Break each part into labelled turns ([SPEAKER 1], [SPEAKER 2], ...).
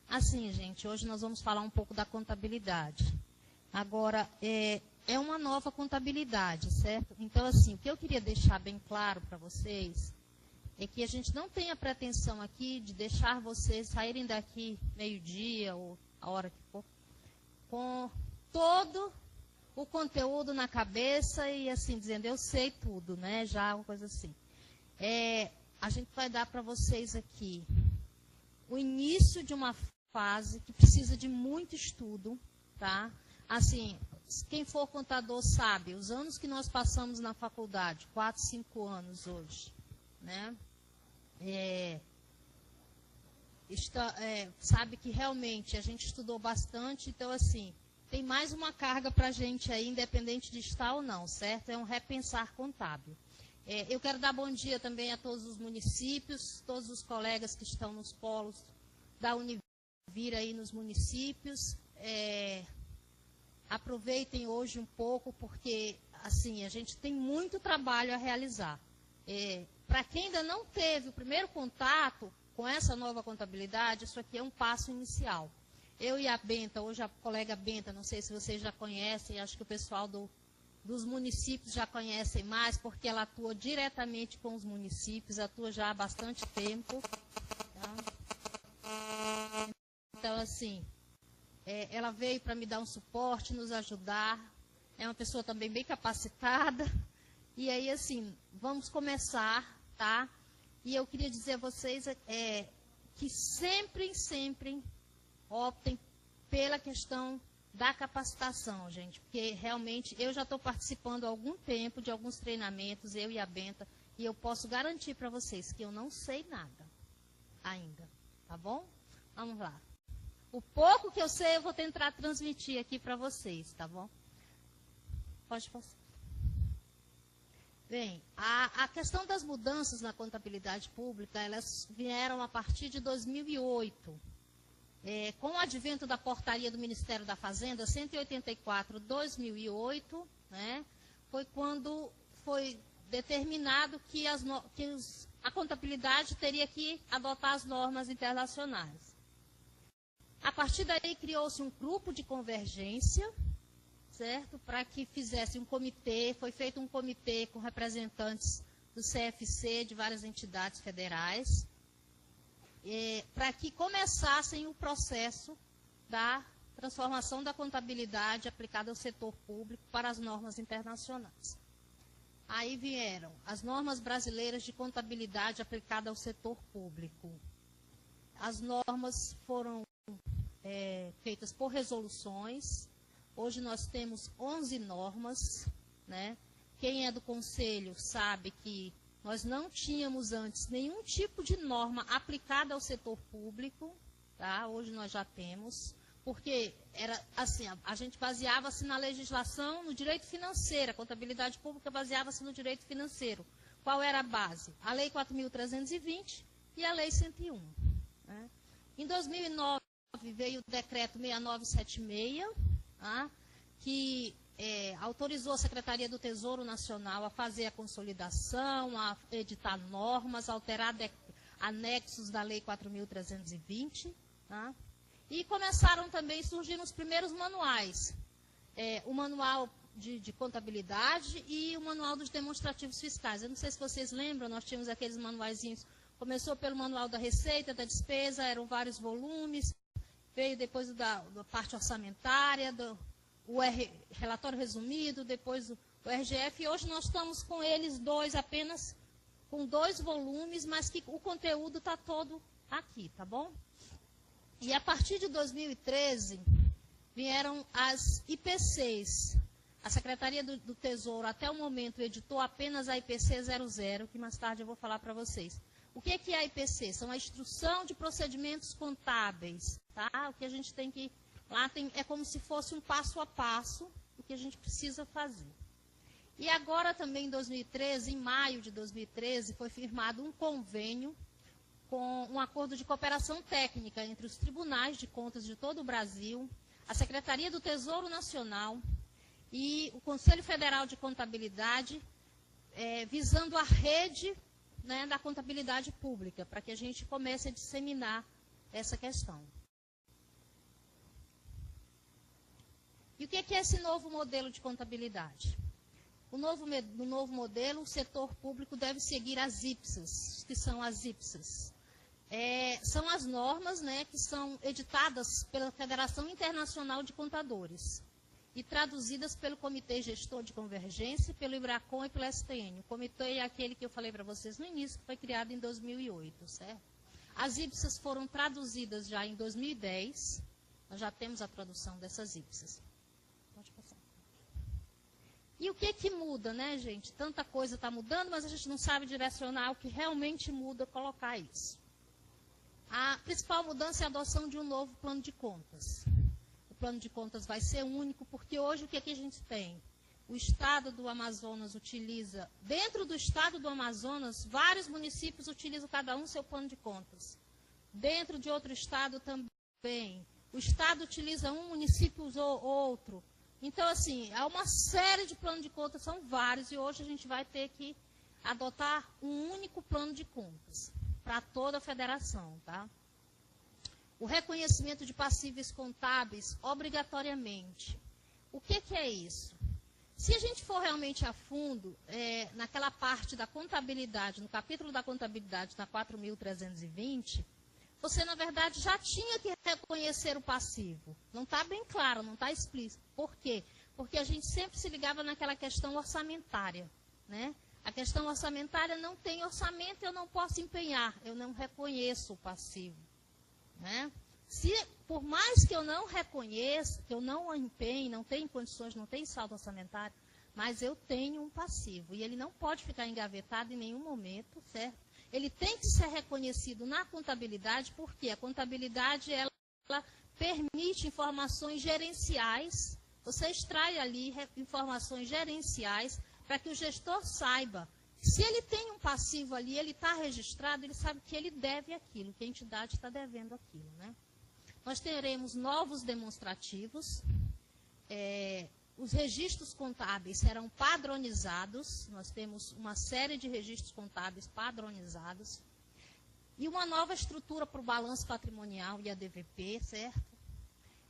[SPEAKER 1] Assim, gente, hoje nós vamos falar um pouco da contabilidade. Agora, é uma nova contabilidade, certo? Então, assim, o que eu queria deixar bem claro para vocês é que a gente não tem a pretensão aqui de deixar vocês saírem daqui meio-dia ou a hora que for, com todo o conteúdo na cabeça e assim, dizendo, eu sei tudo, né? Já uma coisa assim. A gente vai dar para vocês aqui o início de uma fase que precisa de muito estudo, tá? Assim, quem for contador sabe, os anos que nós passamos na faculdade, 4, 5 anos hoje, né? Sabe que realmente a gente estudou bastante, então assim, tem mais uma carga para a gente aí, independente de estar ou não, certo? É um repensar contábil. Eu quero dar bom dia também a todos os municípios, todos os colegas que estão nos polos da Univir aí nos municípios. Aproveitem hoje um pouco, porque assim, a gente tem muito trabalho a realizar. Para quem ainda não teve o primeiro contato com essa nova contabilidade, isso aqui é um passo inicial. Eu e a Benta, hoje a colega Benta, não sei se vocês já conhecem, acho que o pessoal dos municípios já conhecem mais, porque ela atua diretamente com os municípios, atua já há bastante tempo. Tá? Então, assim, ela veio para me dar um suporte, nos ajudar, é uma pessoa também bem capacitada, e aí, assim, vamos começar, tá? E eu queria dizer a vocês que sempre optem pela questão da capacitação, gente, porque realmente eu já estou participando há algum tempo de alguns treinamentos, eu e a Benta, e eu posso garantir para vocês que eu não sei nada ainda, tá bom? Vamos lá. O pouco que eu sei eu vou tentar transmitir aqui para vocês, tá bom? Pode passar. Bem, a questão das mudanças na contabilidade pública, elas vieram a partir de 2008. Com o advento da portaria do Ministério da Fazenda, 184/2008, né, foi quando foi determinado que a contabilidade teria que adotar as normas internacionais. A partir daí criou-se um grupo de convergência, certo? Para que fizesse um comitê, foi feito um comitê com representantes do CFC, de várias entidades federais, para que começassem o processo da transformação da contabilidade aplicada ao setor público para as normas internacionais. Aí vieram as normas brasileiras de contabilidade aplicada ao setor público. As normas foram feitas por resoluções. Hoje nós temos 11 normas, né? Quem é do conselho sabe que nós não tínhamos antes nenhum tipo de norma aplicada ao setor público, tá? Hoje nós já temos, porque era assim, a gente baseava-se na legislação, no direito financeiro, a contabilidade pública baseava-se no direito financeiro. Qual era a base? A Lei 4.320 e a Lei 101. Né? Em 2009 veio o Decreto 6976, tá? Que autorizou a Secretaria do Tesouro Nacional a fazer a consolidação, a editar normas, alterar anexos da Lei 4.320. Tá? E começaram também a surgir os primeiros manuais. O manual de contabilidade e o manual dos demonstrativos fiscais. Eu não sei se vocês lembram, nós tínhamos aqueles manuaizinhos. Começou pelo manual da receita, da despesa, eram vários volumes. Veio depois da parte orçamentária, relatório resumido, depois o RGF, e hoje nós estamos com eles apenas com 2 volumes, mas que o conteúdo está todo aqui, tá bom? E a partir de 2013, vieram as IPCs. A Secretaria do Tesouro, até o momento, editou apenas a IPC 00, que mais tarde eu vou falar para vocês. O que é a IPC? São a Instrução de Procedimentos Contábeis, tá? O que a gente tem que... Lá é como se fosse um passo a passo o que a gente precisa fazer. E agora também em 2013, em maio de 2013, foi firmado um convênio com um acordo de cooperação técnica entre os tribunais de contas de todo o Brasil, a Secretaria do Tesouro Nacional e o Conselho Federal de Contabilidade, visando a rede, né, da contabilidade pública, para que a gente comece a disseminar essa questão. E o que é esse novo modelo de contabilidade? No novo modelo, o setor público deve seguir as IPSAs, que são as IPSAs. São as normas, né, que são editadas pela Federação Internacional de Contadores e traduzidas pelo Comitê Gestor de Convergência, pelo IBRACON e pela STN. O comitê é aquele que eu falei para vocês no início, que foi criado em 2008, certo? As IPSAs foram traduzidas já em 2010, nós já temos a tradução dessas IPSAs. Pode passar. E o que muda, né, gente? Tanta coisa está mudando, mas a gente não sabe direcionar o que realmente muda, colocar isso. A principal mudança é a adoção de um novo plano de contas. O plano de contas vai ser único, porque hoje o que a gente tem? O Estado do Amazonas utiliza, dentro do Estado do Amazonas, vários municípios utilizam cada um seu plano de contas. Dentro de outro Estado também. O Estado utiliza um, município usou outro. Então, assim, há uma série de planos de contas, são vários, e hoje a gente vai ter que adotar um único plano de contas para toda a federação, tá? O reconhecimento de passíveis contábeis, obrigatoriamente. O que é isso? Se a gente for realmente a fundo, naquela parte da contabilidade, no capítulo da contabilidade, na 4.320, você, na verdade, já tinha que reconhecer o passivo. Não está bem claro, não está explícito. Por quê? Porque a gente sempre se ligava naquela questão orçamentária, né? A questão orçamentária, não tem orçamento, eu não posso empenhar, eu não reconheço o passivo, né? Se, por mais que eu não reconheça, que eu não empenhe, não tenho condições, não tenho saldo orçamentário, mas eu tenho um passivo, e ele não pode ficar engavetado em nenhum momento, certo? Ele tem que ser reconhecido na contabilidade, porque a contabilidade, ela permite informações gerenciais, você extrai ali informações gerenciais, para que o gestor saiba, se ele tem um passivo ali, ele está registrado, ele sabe que ele deve aquilo, que a entidade está devendo aquilo, né? Nós teremos novos demonstrativos, os registros contábeis serão padronizados, nós temos uma série de registros contábeis padronizados, e uma nova estrutura para o balanço patrimonial e a DVP, certo?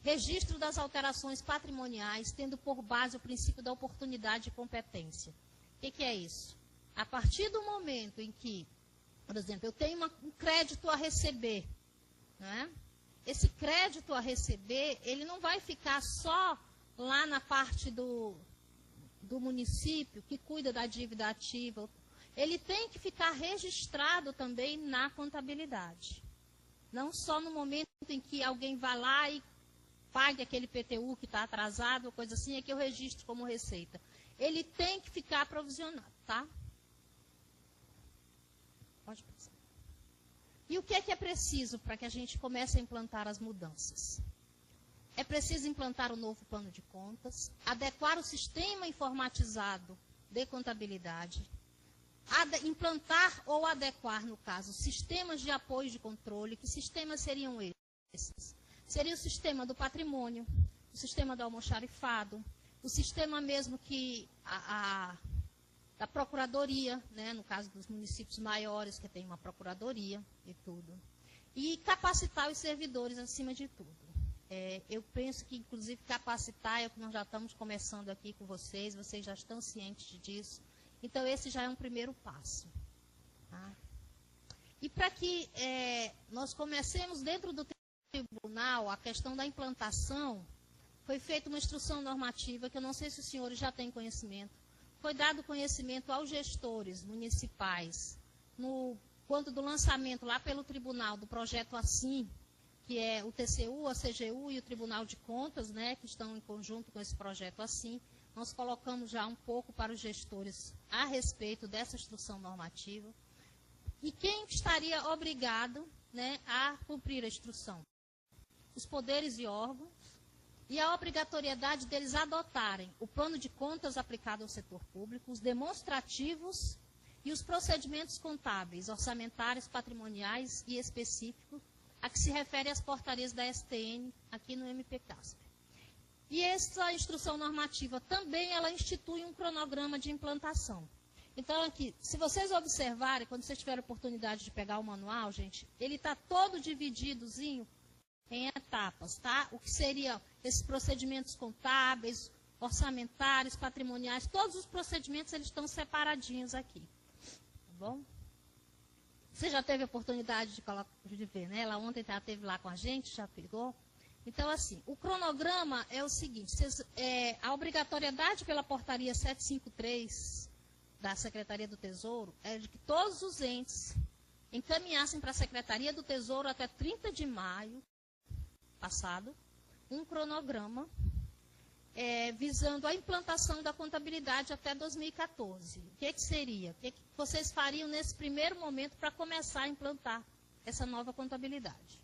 [SPEAKER 1] Registro das alterações patrimoniais, tendo por base o princípio da oportunidade e competência. O que é isso? A partir do momento em que, por exemplo, eu tenho um crédito a receber, né? Esse crédito a receber, ele não vai ficar só lá na parte do município, que cuida da dívida ativa. Ele tem que ficar registrado também na contabilidade. Não só no momento em que alguém vai lá e pague aquele PTU que está atrasado, ou coisa assim, é que eu registro como receita. Ele tem que ficar provisionado, tá? Pode passar. E o que é preciso para que a gente comece a implantar as mudanças? É preciso implantar o novo plano de contas, adequar o sistema informatizado de contabilidade, implantar ou adequar, no caso, sistemas de apoio de controle. Que sistemas seriam esses? Seria o sistema do patrimônio, o sistema do almoxarifado, o sistema mesmo que da procuradoria, né, no caso dos municípios maiores, que tem uma procuradoria e tudo. E capacitar os servidores acima de tudo. Eu penso que, inclusive, capacitar é o que nós já estamos começando aqui com vocês já estão cientes disso. Então, esse já é um primeiro passo. Tá? E para que nós comecemos dentro do tribunal, a questão da implantação, foi feita uma instrução normativa, que eu não sei se os senhores já têm conhecimento, foi dado conhecimento aos gestores municipais, quanto do lançamento lá pelo tribunal do projeto Assim, que é o TCU, a CGU e o Tribunal de Contas, né, que estão em conjunto com esse projeto Assim. Nós colocamos já um pouco para os gestores a respeito dessa instrução normativa. E quem estaria obrigado, né, a cumprir a instrução? Os poderes e órgãos, e a obrigatoriedade deles adotarem o plano de contas aplicado ao setor público, os demonstrativos e os procedimentos contábeis, orçamentários, patrimoniais e específicos, a que se refere às portarias da STN aqui no MPCASP. E essa instrução normativa também, ela institui um cronograma de implantação. Então, aqui, se vocês observarem, quando vocês tiverem a oportunidade de pegar o manual, gente, ele está todo divididozinho em etapas, tá? O que seriam esses procedimentos contábeis, orçamentários, patrimoniais, todos os procedimentos eles estão separadinhos aqui, tá bom? Você já teve a oportunidade de ver, né? Ela ontem já esteve lá com a gente, já pegou. Então, assim, o cronograma é o seguinte, a obrigatoriedade pela portaria 753 da Secretaria do Tesouro é de que todos os entes encaminhassem para a Secretaria do Tesouro até 30 de maio passado um cronograma visando a implantação da contabilidade até 2014. O que seria? O que vocês fariam nesse primeiro momento para começar a implantar essa nova contabilidade?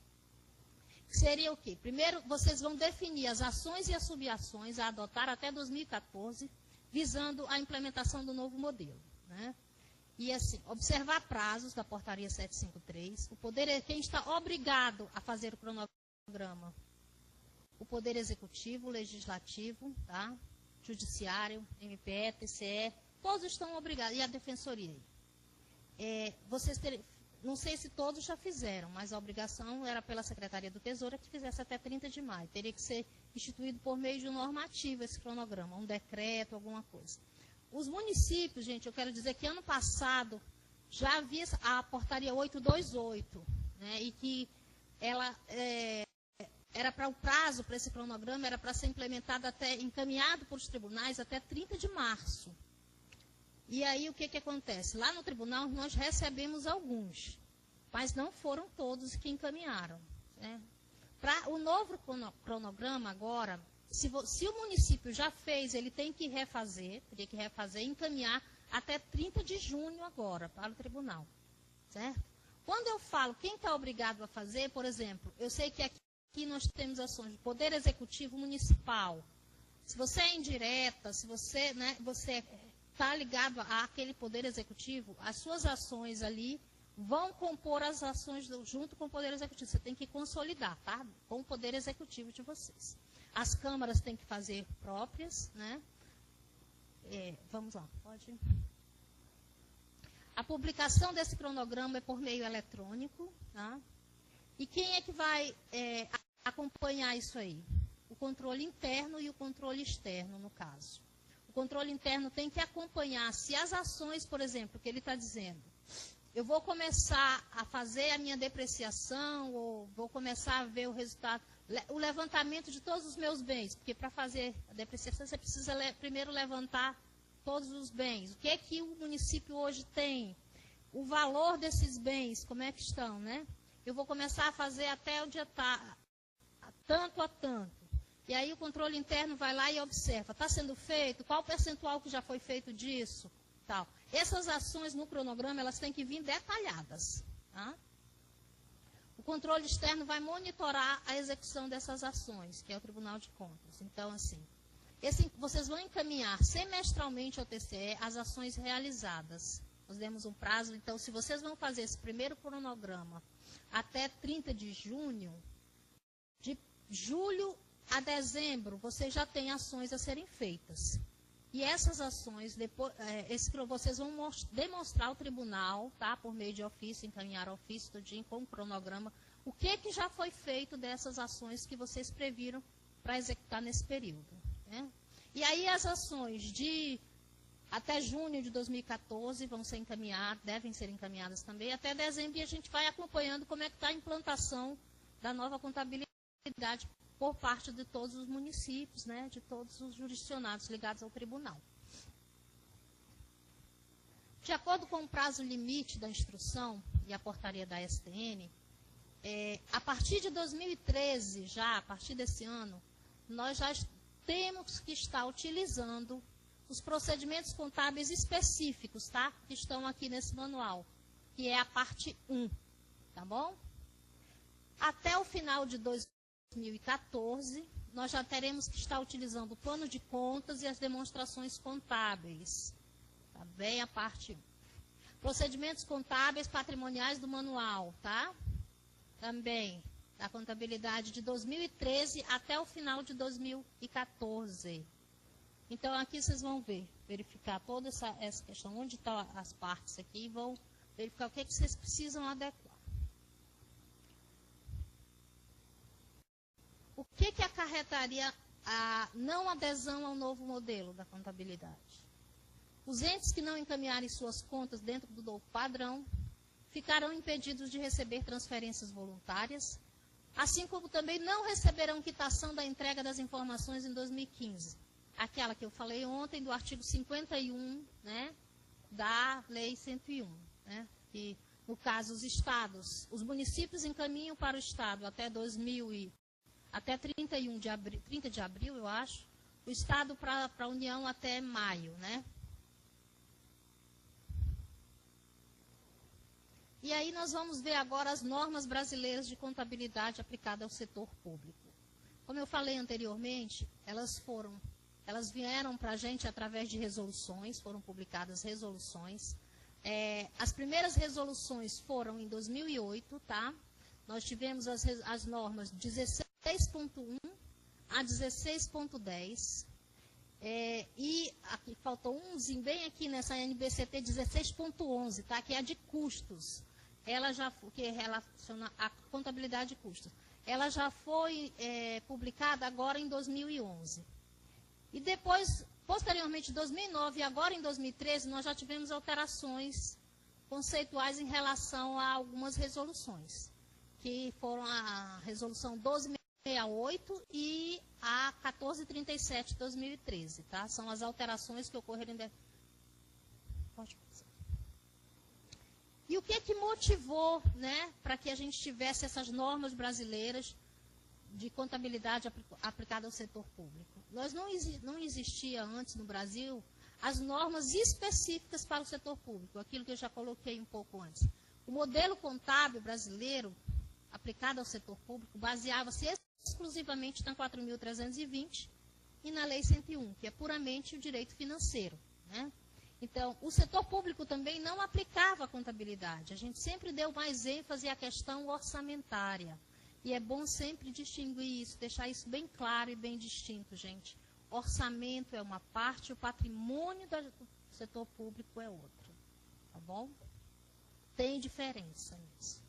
[SPEAKER 1] Seria o quê? Primeiro, vocês vão definir as ações e as subações a adotar até 2014, visando a implementação do novo modelo, né? E assim, observar prazos da portaria 753, quem está obrigado a fazer o cronograma? O Poder Executivo, o Legislativo, tá? Judiciário, MPE, TCE, todos estão obrigados, e a Defensoria. Não sei se todos já fizeram, mas a obrigação era pela Secretaria do Tesouro que fizesse até 30 de maio. Teria que ser instituído por meio de um normativo esse cronograma, um decreto, alguma coisa. Os municípios, gente, eu quero dizer que ano passado já havia a portaria 828, né, e que ela era para o prazo para esse cronograma, era para ser implementado encaminhado para os tribunais até 30 de março. E aí o que acontece? Lá no tribunal nós recebemos alguns, mas não foram todos que encaminharam, né? Para o novo cronograma agora, se o município já fez, ele tem que refazer, teria que refazer e encaminhar até 30 de junho agora para o tribunal, certo? Quando eu falo quem está obrigado a fazer, por exemplo, eu sei que aqui nós temos ações de Poder Executivo Municipal. Se você é indireta, se você, né, você está ligado àquele Poder Executivo, as suas ações ali vão compor as ações junto com o Poder Executivo. Você tem que consolidar, tá? Com o Poder Executivo de vocês. As câmaras têm que fazer próprias, né? Vamos lá, pode ir. A publicação desse cronograma é por meio eletrônico, tá? E quem é que vai acompanhar isso aí? O controle interno e o controle externo, no caso. O controle interno tem que acompanhar se as ações, por exemplo, que ele está dizendo, eu vou começar a fazer a minha depreciação, ou vou começar a ver o resultado, o levantamento de todos os meus bens, porque para fazer a depreciação você precisa primeiro levantar todos os bens. O que é que o município hoje tem? O valor desses bens, como é que estão, né? Eu vou começar a fazer até o dia tanto a tanto. E aí o controle interno vai lá e observa, está sendo feito? Qual o percentual que já foi feito disso? Tal. Essas ações no cronograma, elas têm que vir detalhadas. Tá? O controle externo vai monitorar a execução dessas ações, que é o Tribunal de Contas. Então, assim, vocês vão encaminhar semestralmente ao TCE as ações realizadas. Nós demos um prazo, então, se vocês vão fazer esse primeiro cronograma até 30 de junho, de julho a dezembro, vocês já têm ações a serem feitas. E essas ações, depois, vocês vão demonstrar ao tribunal, tá, por meio de ofício, encaminhar ofício tudinho com o cronograma, o que já foi feito dessas ações que vocês previram para executar nesse período. Né? E aí as ações até junho de 2014 vão ser encaminhadas, devem ser encaminhadas também, até dezembro, e a gente vai acompanhando como é que está a implantação da nova contabilidade por parte de todos os municípios, né, de todos os jurisdicionados ligados ao tribunal. De acordo com o prazo limite da instrução e a portaria da STN, a partir de 2013, a partir desse ano, nós já temos que estar utilizando os procedimentos contábeis específicos, tá? Que estão aqui nesse manual, que é a parte 1, tá bom? Até o final de 2014, nós já teremos que estar utilizando o plano de contas e as demonstrações contábeis, tá bem? A parte 1. Procedimentos contábeis patrimoniais do manual, tá? Também, da contabilidade de 2013 até o final de 2014. Então, aqui vocês vão verificar toda essa questão, onde estão as partes aqui, e vão verificar o que vocês precisam adequar. acarretaria a não adesão ao novo modelo da contabilidade. Os entes que não encaminharem suas contas dentro do novo padrão ficarão impedidos de receber transferências voluntárias, assim como também não receberão quitação da entrega das informações em 2015. Aquela que eu falei ontem, do artigo 51, né, da Lei 101. Né, que, no caso, os estados, os municípios encaminham para o estado até 30 de abril, eu acho, o estado para a União até maio, né? E aí nós vamos ver agora as normas brasileiras de contabilidade aplicadas ao setor público. Como eu falei anteriormente, elas vieram para a gente através de resoluções, foram publicadas resoluções. As primeiras resoluções foram em 2008, tá? Nós tivemos as normas 16.1 a 16.10. E aqui faltou umzinho bem aqui nessa NBCT 16.11, tá? Que é a de custos. Que relaciona a contabilidade de custos. Ela já foi publicada agora em 2011. E depois, posteriormente, em 2009 e agora em 2013, nós já tivemos alterações conceituais em relação a algumas resoluções, que foram a resolução 1268 e a 1437 de 2013, tá? São as alterações que ocorreram. Pode passar. E o que motivou, né, para que a gente tivesse essas normas brasileiras de contabilidade aplicada ao setor público? Não existia antes no Brasil as normas específicas para o setor público, aquilo que eu já coloquei um pouco antes. O modelo contábil brasileiro aplicado ao setor público baseava-se exclusivamente na 4.320 e na Lei 101, que é puramente o direito financeiro, né? Então, o setor público também não aplicava a contabilidade. A gente sempre deu mais ênfase à questão orçamentária. E é bom sempre distinguir isso, deixar isso bem claro e bem distinto, gente. Orçamento é uma parte, o patrimônio do setor público é outra. Tá bom? Tem diferença nisso.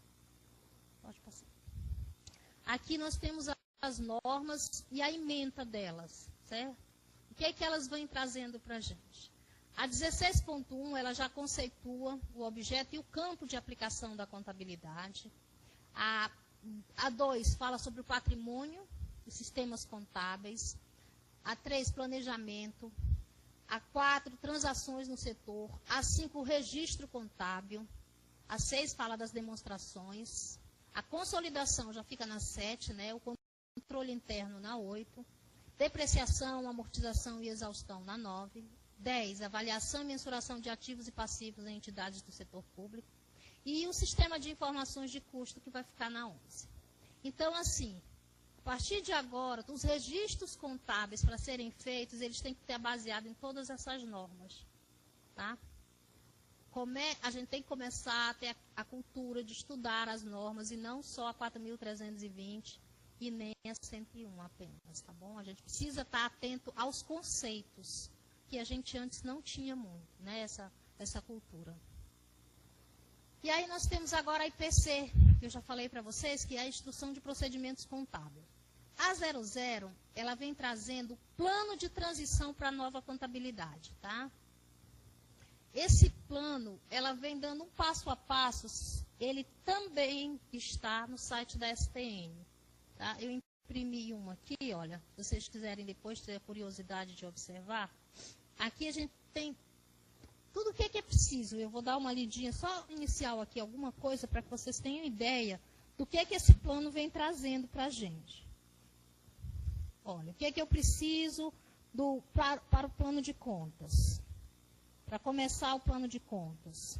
[SPEAKER 1] Pode passar. Aqui nós temos as normas e a ementa delas, certo? O que é que elas vêm trazendo para a gente? A 16.1, ela já conceitua o objeto e o campo de aplicação da contabilidade. A 2 fala sobre o patrimônio, os sistemas contábeis. A 3, planejamento. A 4, transações no setor. A 5, registro contábil. A 6 fala das demonstrações. A consolidação já fica na 7, né? O controle interno na 8. Depreciação, amortização e exaustão na 9. 10, avaliação e mensuração de ativos e passivos em entidades do setor público. E o sistema de informações de custo, que vai ficar na 11. Então, assim, a partir de agora, os registros contábeis, para serem feitos, eles têm que estar baseados em todas essas normas. Tá? A gente tem que começar a ter a cultura de estudar as normas, e não só a 4.320 e nem a 101 apenas, tá bom? A gente precisa estar atento aos conceitos, que a gente antes não tinha muito, né, essa cultura. E aí nós temos agora a IPC, que eu já falei para vocês, que é a Instrução de Procedimentos Contábeis. A 00, ela vem trazendo o plano de transição para a nova contabilidade, tá? Esse plano, ela vem dando um passo a passo, ele também está no site da STN, tá? Eu imprimi uma aqui, olha, se vocês quiserem depois ter a curiosidade de observar. Aqui a gente tem tudo o que é preciso. Eu vou dar uma lidinha só inicial aqui, alguma coisa, para que vocês tenham ideia do que esse plano vem trazendo para a gente. Olha, o que é que eu preciso para o plano de contas? Para começar o plano de contas.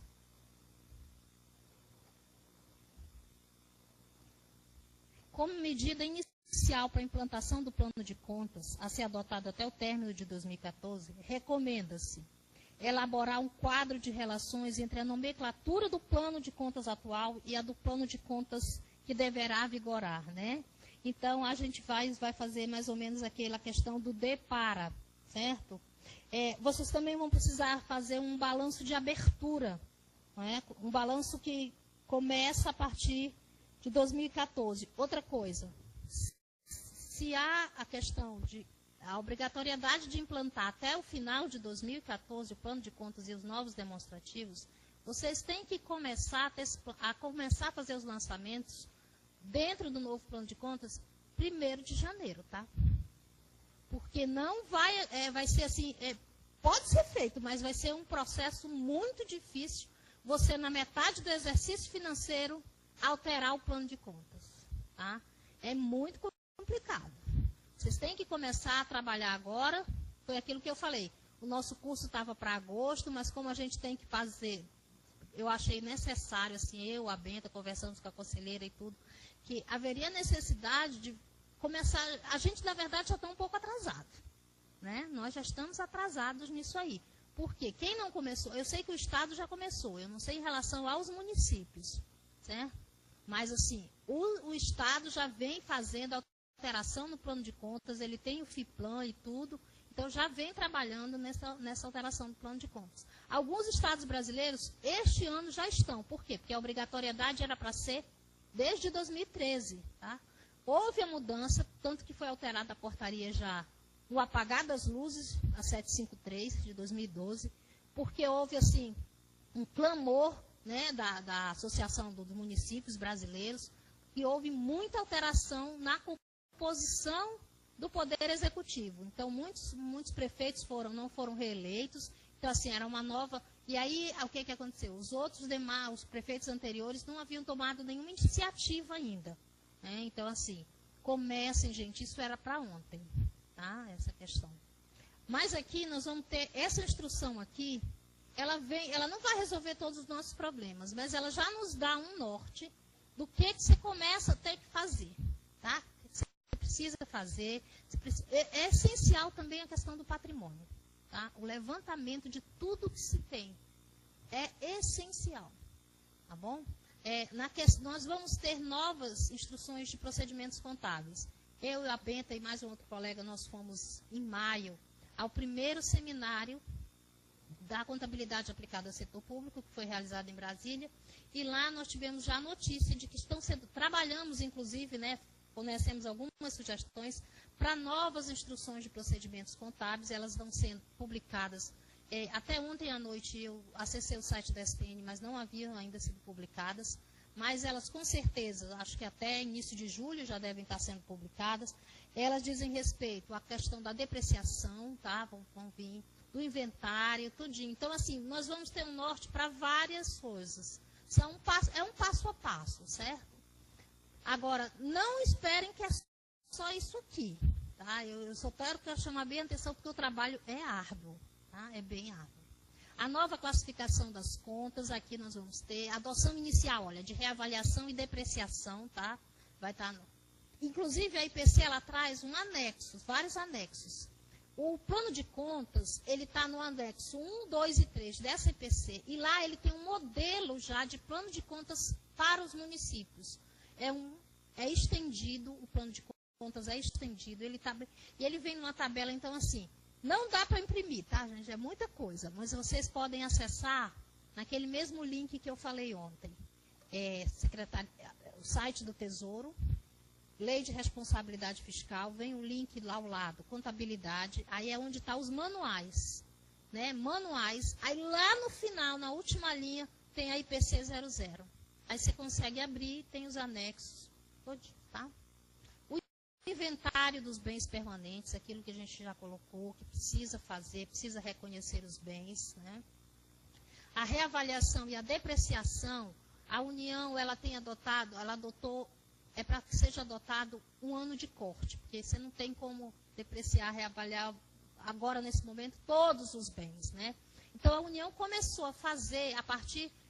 [SPEAKER 1] Como medida inicial para a implantação do plano de contas, a ser adotado até o término de 2014, recomenda-se elaborar um quadro de relações entre a nomenclatura do plano de contas atual e a do plano de contas que deverá vigorar, né? Então, a gente vai fazer mais ou menos aquela questão do depara, certo? Vocês também vão precisar fazer um balanço de abertura, não é? Um balanço que começa a partir de 2014. Outra coisa, se há a questão de a obrigatoriedade de implantar até o final de 2014 o plano de contas e os novos demonstrativos, vocês têm que começar a fazer os lançamentos dentro do novo plano de contas 1º de janeiro, tá? Porque não vai ser assim, pode ser feito, mas vai ser um processo muito difícil você, na metade do exercício financeiro, alterar o plano de contas, tá? É muito complicado. Vocês têm que começar a trabalhar agora, foi aquilo que eu falei. O nosso curso estava para agosto, mas como a gente tem que fazer, eu achei necessário, assim, eu, a Benta, conversamos com a conselheira e tudo, que haveria necessidade de começar, a gente, na verdade, já está um pouco atrasado, né? Nós já estamos atrasados nisso aí. Por quê? Quem não começou, eu sei que o Estado já começou, eu não sei em relação aos municípios, certo? Mas, assim, o Estado já vem fazendo alteração no plano de contas, ele tem o FIPLAN e tudo, então já vem trabalhando nessa alteração do plano de contas. Alguns estados brasileiros, este ano, já estão. Por quê? Porque a obrigatoriedade era para ser desde 2013, tá? Houve a mudança, tanto que foi alterada a portaria já, o apagar das luzes, a 753 de 2012, porque houve, assim, um clamor, né, da Associação dos Municípios Brasileiros, e houve muita alteração na composição do Poder Executivo. Então, muitos prefeitos não foram reeleitos, então, assim, era uma nova... E aí, o que aconteceu? Os prefeitos anteriores não haviam tomado nenhuma iniciativa ainda, né? Então, assim, comecem, gente, isso era para ontem, tá? Essa questão. Mas aqui nós vamos ter essa instrução aqui, ela não vai resolver todos os nossos problemas, mas ela já nos dá um norte do que você começa a ter que fazer, tá? O que você precisa fazer. É essencial também a questão do patrimônio, tá? O levantamento de tudo que se tem é essencial, tá bom? Nós vamos ter novas instruções de procedimentos contábeis. Eu e a Benta e mais um outro colega, nós fomos em maio ao primeiro seminário da contabilidade aplicada ao setor público, que foi realizado em Brasília, e lá nós tivemos já a notícia de que trabalhamos, inclusive, né, fornecemos algumas sugestões para novas instruções de procedimentos contábeis, elas estão sendo publicadas. Até ontem à noite eu acessei o site da STN, mas não haviam ainda sido publicadas, mas elas com certeza, acho que até início de julho já devem estar sendo publicadas. Elas dizem respeito à questão da depreciação, tá? Vão vir, do inventário, tudinho. Então, assim, nós vamos ter um norte para várias coisas. É um passo a passo, certo? Agora, não esperem que é só isso aqui, tá? Eu só quero chamar bem a atenção porque o trabalho é árduo, tá? É bem árduo. A nova classificação das contas, aqui nós vamos ter adoção inicial, olha, de reavaliação e depreciação, tá? Vai estar inclusive a IPC, ela traz um anexo, vários anexos. O plano de contas, ele está no anexo 1, 2 e 3 dessa IPC, e lá ele tem um modelo já de plano de contas para os municípios. É estendido, o plano de contas é estendido, e ele vem numa tabela, então, assim, não dá para imprimir, tá, gente? É muita coisa, mas vocês podem acessar naquele mesmo link que eu falei ontem. O site do Tesouro, Lei de Responsabilidade Fiscal, vem o link lá ao lado, contabilidade, aí é onde estão os manuais, né? Manuais, aí lá no final, na última linha, tem a IPC 00. Aí você consegue abrir, tem os anexos, tá? O inventário dos bens permanentes, aquilo que a gente já colocou, que precisa fazer, precisa reconhecer os bens, né? A reavaliação e a depreciação, a União, ela adotou, para que seja adotado um ano de corte, porque você não tem como depreciar, reavaliar agora, nesse momento, todos os bens, né? Então, a União começou a fazer,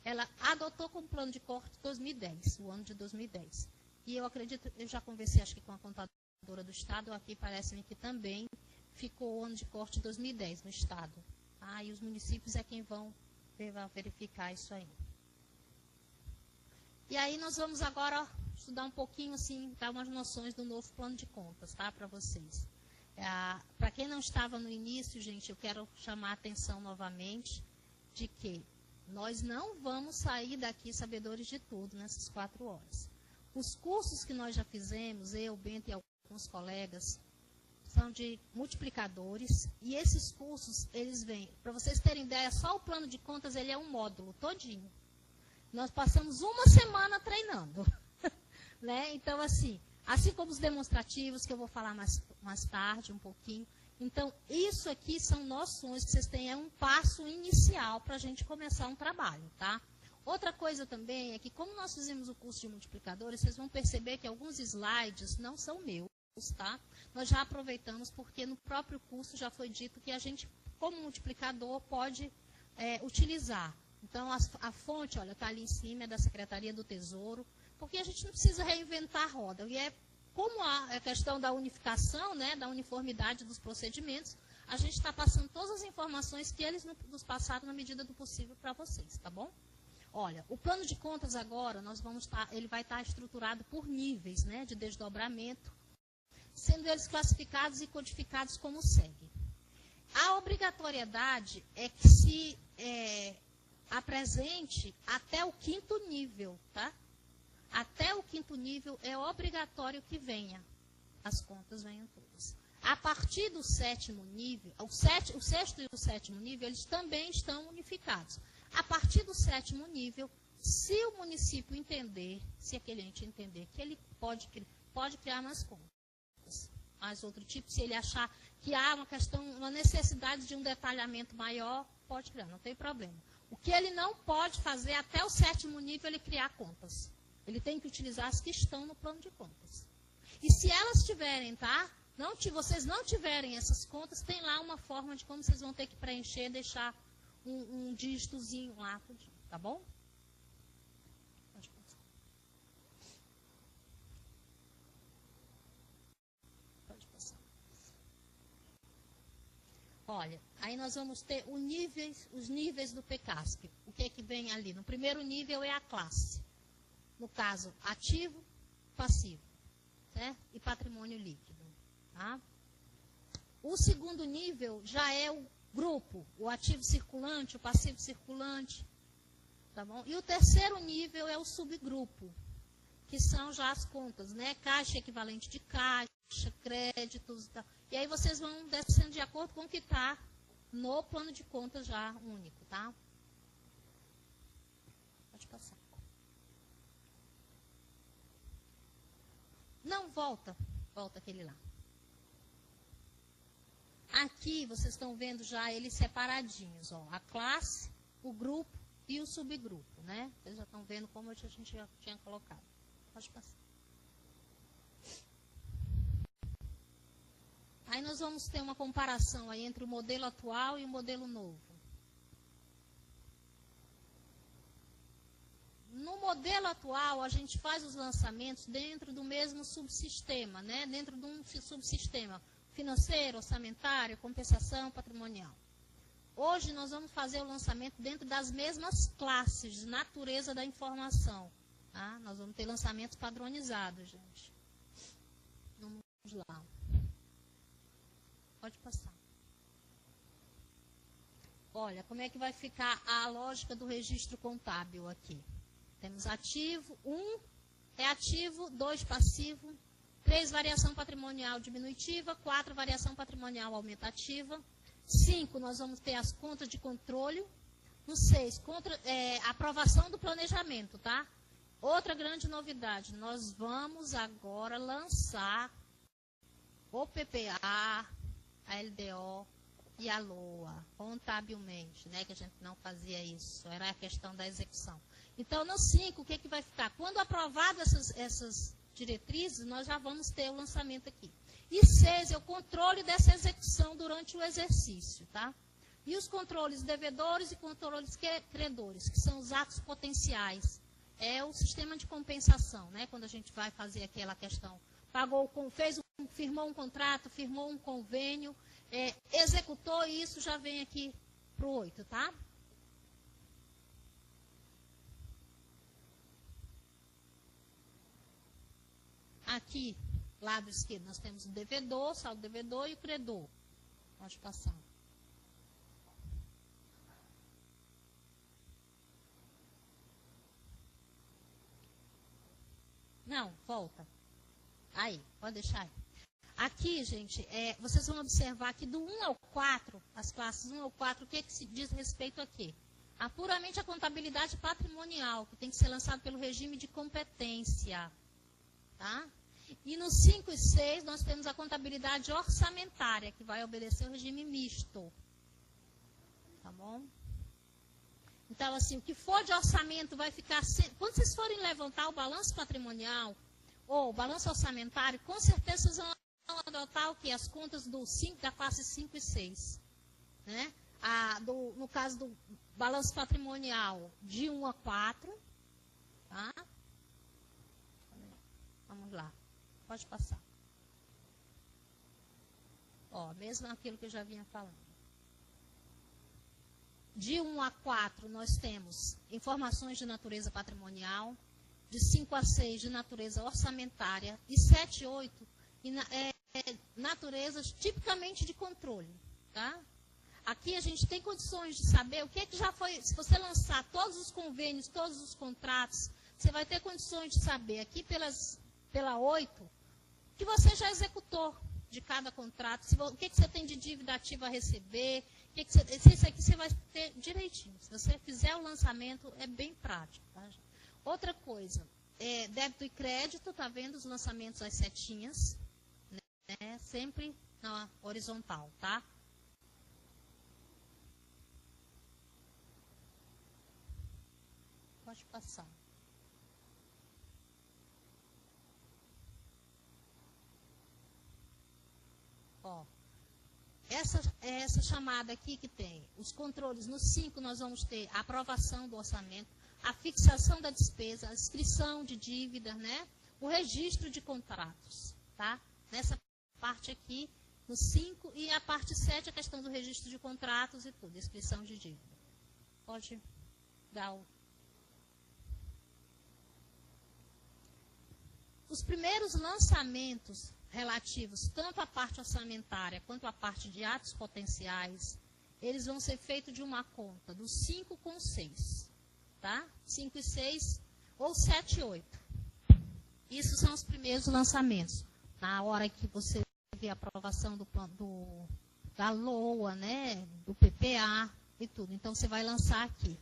[SPEAKER 1] ela adotou como plano de corte 2010, o ano de 2010. E eu acredito, eu já conversei, acho que com a contadora do Estado, aqui parece-me que também ficou o ano de corte 2010 no Estado. E os municípios é quem vão verificar isso aí. E aí nós vamos agora estudar um pouquinho, assim, dar umas noções do novo plano de contas, tá, para vocês. Para quem não estava no início, gente, eu quero chamar a atenção novamente de que nós não vamos sair daqui sabedores de tudo nessas 4 horas. Os cursos que nós já fizemos, eu, Bento e com os colegas, são de multiplicadores, e esses cursos, eles vêm, para vocês terem ideia, só o plano de contas, ele é um módulo todinho. Nós passamos uma semana treinando, né? Então, assim como os demonstrativos, que eu vou falar mais tarde, um pouquinho. Então, isso aqui são noções que vocês têm, é um passo inicial para a gente começar um trabalho, tá? Outra coisa também é que, como nós fizemos o curso de multiplicadores, vocês vão perceber que alguns slides não são meus, tá? Nós já aproveitamos, porque no próprio curso já foi dito que a gente, como multiplicador, pode utilizar. Então, a fonte, olha, está ali em cima, é da Secretaria do Tesouro, porque a gente não precisa reinventar a roda. E como a questão da unificação, né, da uniformidade dos procedimentos, a gente está passando todas as informações que eles nos passaram na medida do possível para vocês, tá bom? Olha, o plano de contas agora, ele vai estar estruturado por níveis, né, de desdobramento, sendo eles classificados e codificados como segue. A obrigatoriedade é que se apresente até o 5º nível, tá? Até o 5º nível é obrigatório que venha. As contas venham todas. A partir do 7º nível, o 6º e o 7º nível, eles também estão unificados. A partir do 7º nível, se o município entender, se aquele ente entender que ele pode criar mais contas. Mais outro tipo, se ele achar que há uma necessidade de um detalhamento maior, pode criar, não tem problema. O que ele não pode fazer até o 7º nível, ele criar contas. Ele tem que utilizar as que estão no plano de contas. E se elas tiverem, tá? Vocês não tiverem essas contas, tem lá uma forma de como vocês vão ter que preencher, deixar um dígitozinho lá, tá bom? Pode passar. Pode passar. Olha, aí nós vamos ter os níveis do PCASP. O que é que vem ali? No primeiro nível é a classe. No caso, ativo, passivo, certo? E patrimônio líquido. Tá? O segundo nível já é o grupo, o ativo circulante, o passivo circulante. Tá bom? E o terceiro nível é o subgrupo, que são já as contas, né? Caixa equivalente de caixa, créditos e tal. E aí vocês vão descendo de acordo com o que está no plano de contas já único, tá? Pode passar. Não, volta aquele lá. Aqui vocês estão vendo já eles separadinhos, ó, a classe, o grupo e o subgrupo, né? Vocês já estão vendo como a gente já tinha colocado. Pode passar. Aí nós vamos ter uma comparação aí entre o modelo atual e o modelo novo. No modelo atual, a gente faz os lançamentos dentro do mesmo subsistema, né? Dentro de um subsistema financeiro, orçamentário, compensação patrimonial. Hoje, nós vamos fazer o lançamento dentro das mesmas classes de natureza da informação. Tá? Nós vamos ter lançamentos padronizados, gente. Vamos lá. Pode passar. Olha, como é que vai ficar a lógica do registro contábil aqui? Temos ativo, 1 é ativo, 2 passivo, 3 variação patrimonial diminutiva, 4 variação patrimonial aumentativa, 5 nós vamos ter as contas de controle, no 6 aprovação do planejamento, tá? Outra grande novidade, nós vamos agora lançar o PPA, a LDO e a LOA, contabilmente, né? Que a gente não fazia isso, era a questão da execução. Então, no 5, o que, que vai ficar? Quando aprovadas essas diretrizes, nós já vamos ter o lançamento aqui. E 6 é o controle dessa execução durante o exercício, tá? E os controles devedores e controles credores, que são os atos potenciais. É o sistema de compensação, né? Quando a gente vai fazer aquela questão, firmou um contrato, firmou um convênio, executou e isso já vem aqui para o 8, tá? Aqui, lado esquerdo, nós temos o devedor, saldo devedor e o credor. Pode passar. Não, volta. Aí, pode deixar aí. Aqui, gente, vocês vão observar que do 1 ao 4, as classes 1 ao 4, o que se diz respeito a quê? Puramente a contabilidade patrimonial, que tem que ser lançado pelo regime de competência. Tá? E no 5 e 6, nós temos a contabilidade orçamentária, que vai obedecer o regime misto. Tá bom? Então, assim, o que for de orçamento vai ficar... Quando vocês forem levantar o balanço patrimonial ou o balanço orçamentário, com certeza vocês vão adotar o quê? As contas da classe 5 e 6. Né? No caso do balanço patrimonial, de 1 a 4. Tá? Vamos lá. Pode passar. Mesmo aquilo que eu já vinha falando. De 1 a 4, nós temos informações de natureza patrimonial. De 5 a 6, de natureza orçamentária. E 7 e 8, naturezas tipicamente de controle. Tá? Aqui a gente tem condições de saber o que é que já foi... Se você lançar todos os convênios, todos os contratos, você vai ter condições de saber aqui pela 8, que você já executou de cada contrato, o que você tem de dívida ativa a receber, isso aqui você vai ter direitinho. Se você fizer o lançamento, é bem prático. Tá? Outra coisa, débito e crédito, tá vendo os lançamentos às setinhas, né? Sempre na horizontal, tá? Pode passar. Essa chamada aqui que tem os controles, no 5 nós vamos ter a aprovação do orçamento, a fixação da despesa, a inscrição de dívida, né? O registro de contratos, tá? Nessa parte aqui, no 5, e a parte 7, a questão do registro de contratos e tudo, inscrição de dívida. Pode dar o... Os primeiros lançamentos relativos tanto à parte orçamentária quanto à parte de atos potenciais, eles vão ser feitos de uma conta do 5 com 6, tá? 5 e 6 ou 7 e 8. Isso são os primeiros lançamentos. Na hora que você vê a aprovação da LOA, né, do PPA e tudo. Então, você vai lançar aqui.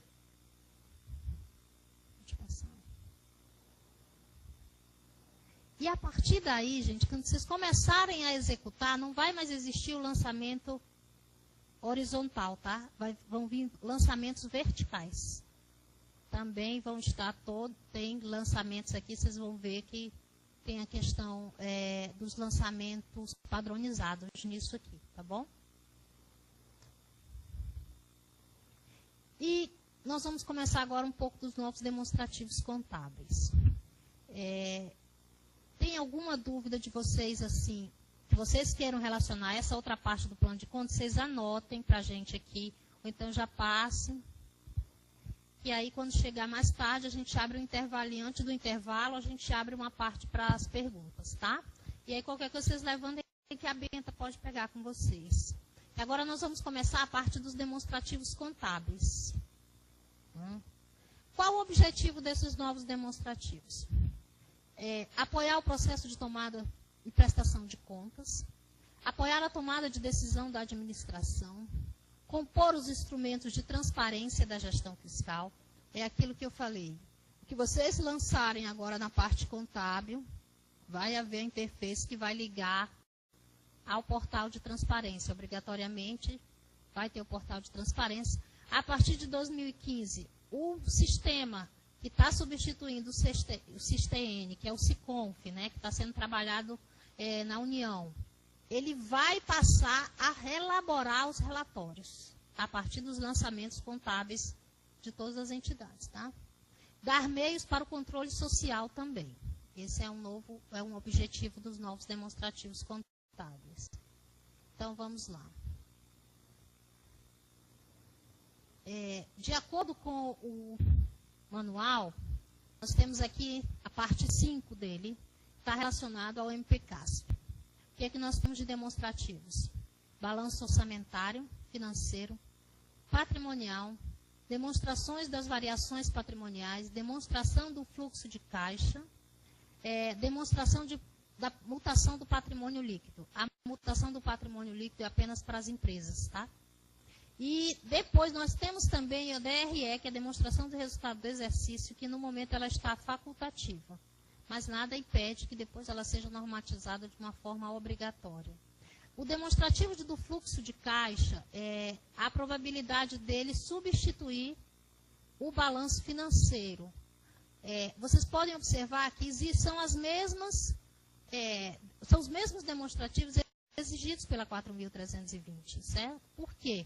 [SPEAKER 1] E a partir daí, gente, quando vocês começarem a executar, não vai mais existir o lançamento horizontal, tá? Vão vir lançamentos verticais. Também vão estar tem lançamentos aqui, vocês vão ver que tem a questão dos lançamentos padronizados nisso aqui, tá bom? E nós vamos começar agora um pouco dos novos demonstrativos contábeis. Tem alguma dúvida de vocês, assim, que vocês queiram relacionar essa outra parte do plano de contas, vocês anotem para a gente aqui, ou então já passem. E aí, quando chegar mais tarde, a gente abre um intervalo, e antes do intervalo, a gente abre uma parte para as perguntas, tá? E aí, qualquer coisa, vocês levantem que a Benta pode pegar com vocês. E agora, nós vamos começar a parte dos demonstrativos contábeis. Qual o objetivo desses novos demonstrativos? Apoiar o processo de tomada e prestação de contas, apoiar a tomada de decisão da administração, compor os instrumentos de transparência da gestão fiscal, é aquilo que eu falei. O que vocês lançarem agora na parte contábil, vai haver a interface que vai ligar ao portal de transparência. Obrigatoriamente, vai ter o portal de transparência. A partir de 2015, o sistema que está substituindo o SISTN, que é o SICONF, né, que está sendo trabalhado na União, ele vai passar a elaborar os relatórios, a partir dos lançamentos contábeis de todas as entidades. Tá? Dar meios para o controle social também. Esse é um objetivo dos novos demonstrativos contábeis. Então, vamos lá. De acordo com o manual, nós temos aqui a parte 5 dele, está relacionado ao MPCASP. O que é que nós temos de demonstrativos? Balanço orçamentário, financeiro, patrimonial, demonstrações das variações patrimoniais, demonstração do fluxo de caixa, demonstração de da mutação do patrimônio líquido. A mutação do patrimônio líquido é apenas para as empresas, tá? E depois nós temos também a DRE, que é a demonstração do resultado do exercício, que no momento ela está facultativa. Mas nada impede que depois ela seja normatizada de uma forma obrigatória. O demonstrativo do fluxo de caixa, a probabilidade dele substituir o balanço financeiro. Vocês podem observar que são os mesmos demonstrativos exigidos pela 4.320, certo? Por quê?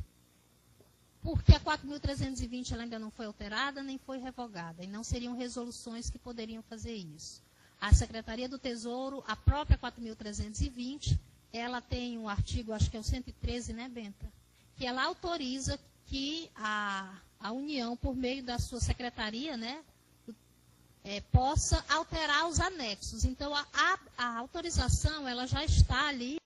[SPEAKER 1] Porque a 4.320 ela ainda não foi alterada, nem foi revogada, e não seriam resoluções que poderiam fazer isso. A Secretaria do Tesouro, a própria 4.320, ela tem um artigo, acho que é o 113, né, Benta? Que ela autoriza que a União, por meio da sua secretaria, né, possa alterar os anexos. Então, a autorização, ela já está ali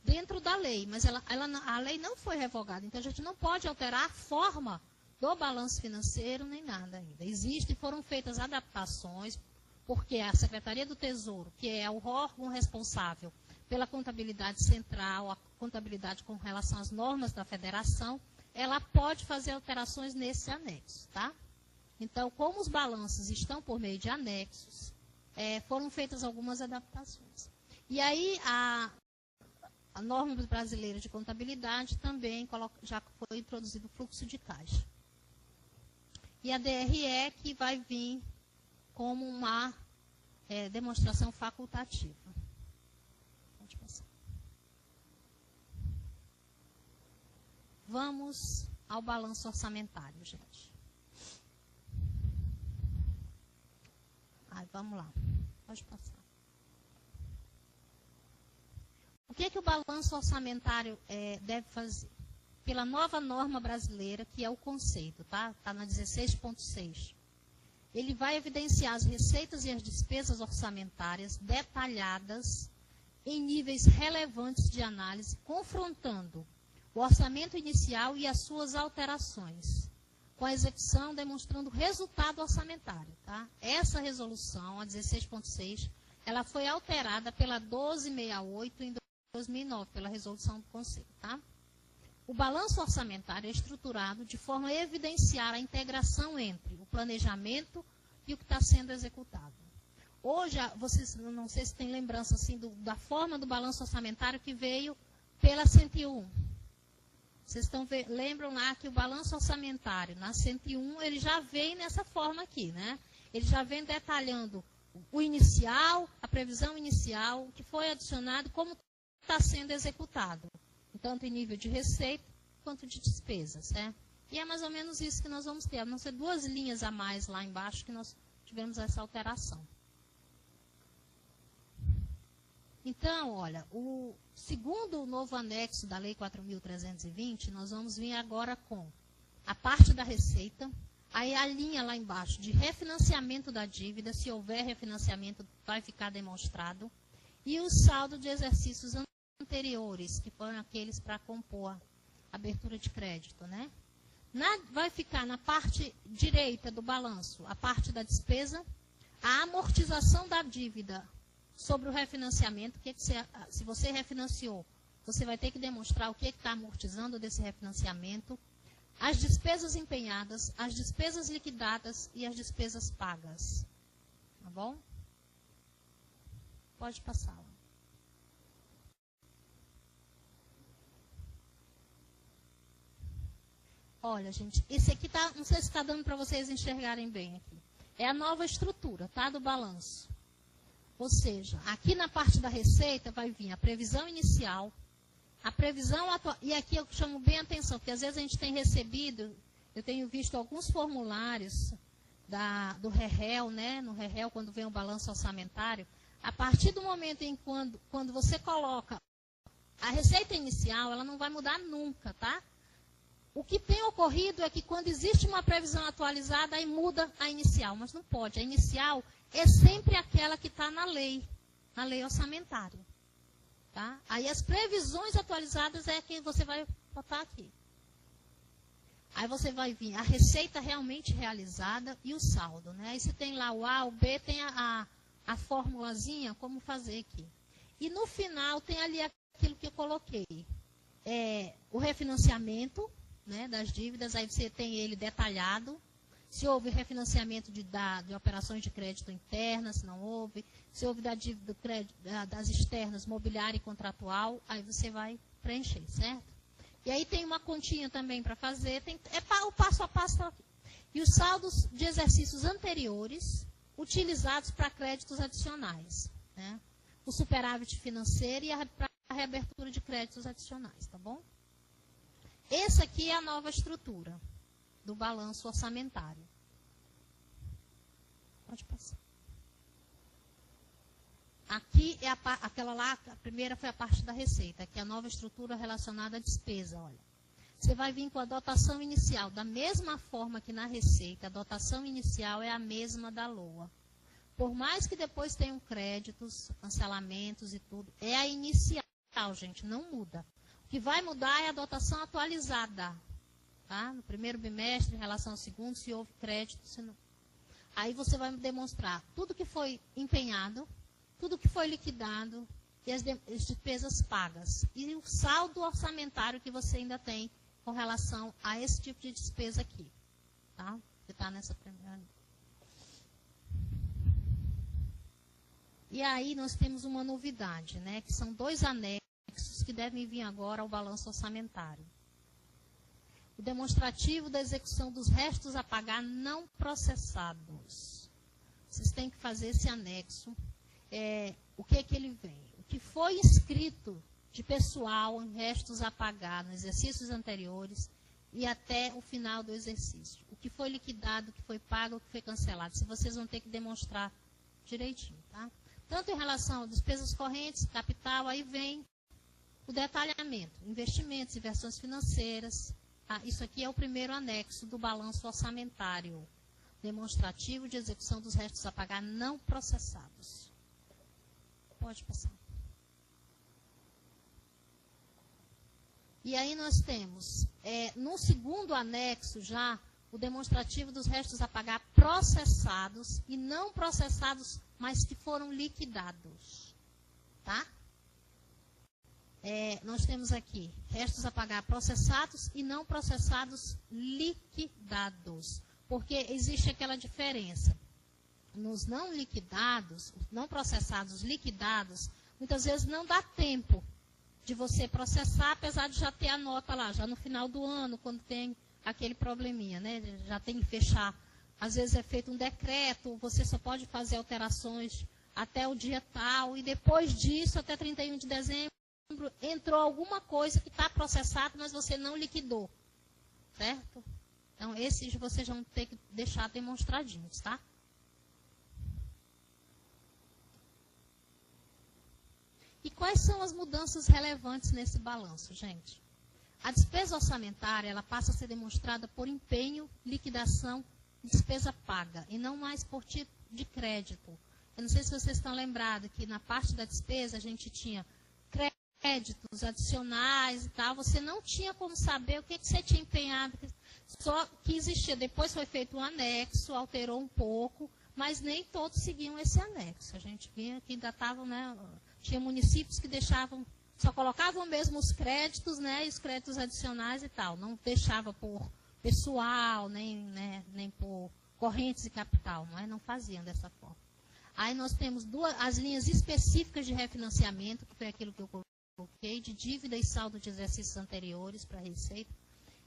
[SPEAKER 1] dentro da lei, mas a lei não foi revogada. Então, a gente não pode alterar a forma do balanço financeiro, nem nada ainda. Existem, foram feitas adaptações, porque a Secretaria do Tesouro, que é o órgão responsável pela contabilidade central, a contabilidade com relação às normas da federação, ela pode fazer alterações nesse anexo, tá? Então, como os balanços estão por meio de anexos, foram feitas algumas adaptações. E aí, a norma brasileira de contabilidade também já foi introduzido o fluxo de caixa. E a DRE que vai vir como uma demonstração facultativa. Pode passar. Vamos ao balanço orçamentário, gente. Vamos lá. Pode passar. O que o balanço orçamentário deve fazer? Pela nova norma brasileira, que é o conceito, tá? Está na 16.6. Ele vai evidenciar as receitas e as despesas orçamentárias detalhadas em níveis relevantes de análise, confrontando o orçamento inicial e as suas alterações, com a execução demonstrando resultado orçamentário. Tá? Essa resolução, a 16.6, ela foi alterada pela 1268 em 2009, pela resolução do Conselho. Tá? O balanço orçamentário é estruturado de forma a evidenciar a integração entre o planejamento e o que está sendo executado. Hoje, vocês, não sei se tem lembrança assim, da forma do balanço orçamentário que veio pela 101. Vocês lembram lá que o balanço orçamentário na 101, ele já vem nessa forma aqui, né? Ele já vem detalhando o inicial, a previsão inicial, o que foi adicionado, como está sendo executado, tanto em nível de receita quanto de despesas, né? E é mais ou menos isso que nós vamos ter, a não ser 2 linhas a mais lá embaixo que nós tivemos essa alteração. Então, olha, o segundo novo anexo da Lei 4.320, nós vamos vir agora com a parte da receita, aí a linha lá embaixo de refinanciamento da dívida, se houver refinanciamento vai ficar demonstrado, e o saldo de exercícios anteriores, que foram aqueles para compor a abertura de crédito, né? Vai ficar na parte direita do balanço, a parte da despesa, a amortização da dívida sobre o refinanciamento, se você refinanciou, você vai ter que demonstrar o que está amortizando desse refinanciamento, as despesas empenhadas, as despesas liquidadas e as despesas pagas. Tá bom? Pode passar. Olha, gente, esse aqui não sei se está dando para vocês enxergarem bem aqui. É a nova estrutura, tá, do balanço. Ou seja, aqui na parte da receita vai vir a previsão inicial, a previsão atual, e aqui eu chamo bem a atenção, porque às vezes a gente tem recebido, eu tenho visto alguns formulários do REREL, né, no REREL, quando vem o balanço orçamentário, a partir do momento em quando você coloca a receita inicial, ela não vai mudar nunca, tá? O que tem ocorrido é que quando existe uma previsão atualizada, aí muda a inicial, mas não pode. A inicial é sempre aquela que está na lei orçamentária. Tá? Aí as previsões atualizadas é que você vai botar aqui. Aí você vai vir a receita realmente realizada e o saldo. Né? Aí você tem lá o A, o B, tem a a formulazinha, como fazer aqui. E no final tem ali aquilo que eu coloquei. O refinanciamento, né, das dívidas, aí você tem ele detalhado. Se houve refinanciamento de operações de crédito internas, se não houve. Se houve da dívida das externas, mobiliária e contratual, aí você vai preencher, certo? E aí tem uma continha também para fazer, o passo a passo tá aqui. E os saldos de exercícios anteriores utilizados para créditos adicionais, né? O superávit financeiro e a reabertura de créditos adicionais, tá bom? Essa aqui é a nova estrutura do balanço orçamentário. Pode passar. Aqui é aquela lá, a primeira foi a parte da receita, aqui é a nova estrutura relacionada à despesa, olha. Você vai vir com a dotação inicial, da mesma forma que na receita, a dotação inicial é a mesma da LOA. Por mais que depois tenham créditos, cancelamentos e tudo, é a inicial, gente, não muda. O que vai mudar é a dotação atualizada. Tá? No primeiro bimestre, em relação ao segundo, se houve crédito, se não. Aí você vai demonstrar tudo que foi empenhado, tudo que foi liquidado e as despesas pagas. E o saldo orçamentário que você ainda tem com relação a esse tipo de despesa aqui. Tá? Que está nessa primeira. E aí nós temos uma novidade, né? Que são 2 anexos que devem vir agora ao balanço orçamentário. O demonstrativo da execução dos restos a pagar não processados. Vocês têm que fazer esse anexo. O que é que ele vem? O que foi inscrito de pessoal em restos a pagar nos exercícios anteriores e até o final do exercício. O que foi liquidado, o que foi pago, o que foi cancelado. Se vocês vão ter que demonstrar direitinho, tá? Tanto em relação a despesas correntes, capital, aí vem o detalhamento. Investimentos, inversões financeiras. Tá? Isso aqui é o primeiro anexo do balanço orçamentário. Demonstrativo de execução dos restos a pagar não processados. Pode passar. E aí nós temos, no segundo anexo já, o demonstrativo dos restos a pagar processados e não processados, mas que foram liquidados. Tá? Nós temos aqui restos a pagar processados e não processados liquidados. Porque existe aquela diferença. Nos não liquidados, não processados liquidados, muitas vezes não dá tempo de você processar, apesar de já ter a nota lá, já no final do ano, quando tem aquele probleminha, né? Já tem que fechar. Às vezes é feito um decreto, você só pode fazer alterações até o dia tal, e depois disso, até 31 de dezembro, entrou alguma coisa que está processado, mas você não liquidou. Certo? Então, esses vocês vão ter que deixar demonstradinhos, tá? E quais são as mudanças relevantes nesse balanço, gente? A despesa orçamentária, ela passa a ser demonstrada por empenho, liquidação e despesa paga, e não mais por tipo de crédito. Eu não sei se vocês estão lembrados que na parte da despesa a gente tinha créditos adicionais e tal, você não tinha como saber o que você tinha empenhado, só que existia. Depois foi feito um anexo, alterou um pouco, mas nem todos seguiam esse anexo. A gente via que ainda estavam, né? Tinha municípios que deixavam, só colocavam mesmo os créditos, né? E os créditos adicionais e tal. Não deixava por pessoal, nem por correntes e capital, não faziam dessa forma. Aí nós temos as linhas específicas de refinanciamento, que foi aquilo que eu coloquei, de dívida e saldo de exercícios anteriores para a receita.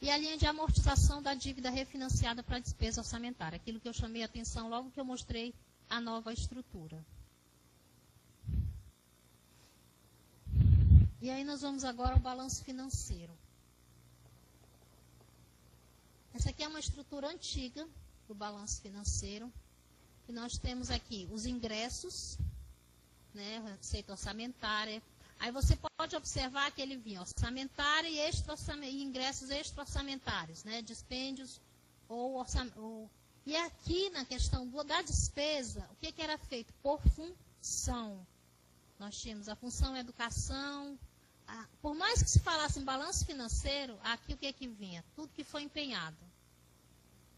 [SPEAKER 1] E a linha de amortização da dívida refinanciada para a despesa orçamentária, aquilo que eu chamei a atenção logo que eu mostrei a nova estrutura. E aí nós vamos agora ao balanço financeiro. Essa aqui é uma estrutura antiga do balanço financeiro. E nós temos aqui os ingressos, né, receita orçamentária. Aí você pode observar que ele vinha orçamentário e ingressos extra-orçamentários, né, dispêndios ou orçamentário. E aqui na questão da despesa, o que era feito? Por função. Nós tínhamos a função educação. Por mais que se falasse em balanço financeiro, aqui o que vinha? Tudo que foi empenhado.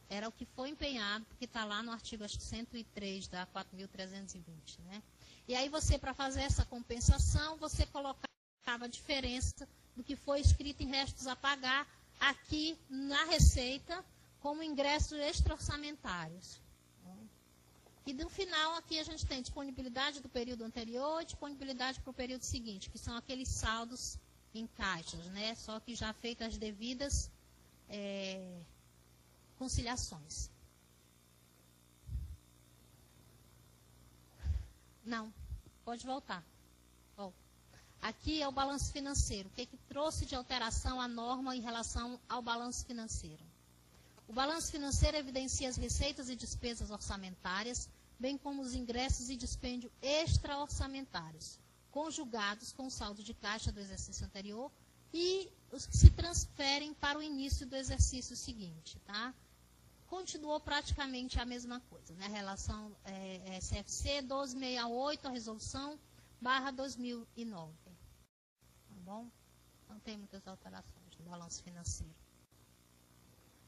[SPEAKER 1] era o que foi empenhado, porque está lá no artigo acho que 103 da 4.320, né? E aí você, para fazer essa compensação, você colocava a diferença do que foi escrito em restos a pagar aqui na Receita como ingressos extra-orçamentários. E no final aqui a gente tem disponibilidade do período anterior e disponibilidade para o período seguinte, que são aqueles saldos em caixas, né? Só que já feitas as devidas conciliações. Não, pode voltar. Volta. Aqui é o balanço financeiro. O que trouxe de alteração a norma em relação ao balanço financeiro? O balanço financeiro evidencia as receitas e despesas orçamentárias, bem como os ingressos e dispêndio extra-orçamentários, conjugados com o saldo de caixa do exercício anterior e os que se transferem para o início do exercício seguinte, tá? Continuou praticamente a mesma coisa, né? A relação CFC 1268, a resolução, /2009. Tá bom? Não tem muitas alterações no balanço financeiro.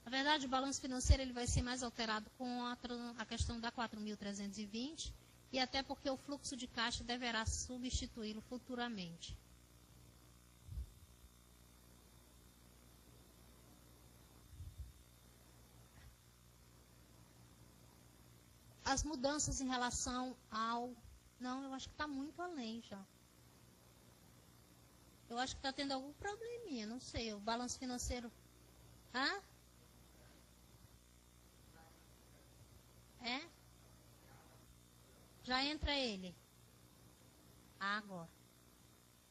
[SPEAKER 1] Na verdade, o balanço financeiro ele vai ser mais alterado com a questão da 4.320 e até porque o fluxo de caixa deverá substituí-lo futuramente. As mudanças em relação ao... Não, eu acho que está muito além já. Eu acho que está tendo algum probleminha, não sei. O balanço financeiro... Hã? É? Já entra ele. Ah, agora.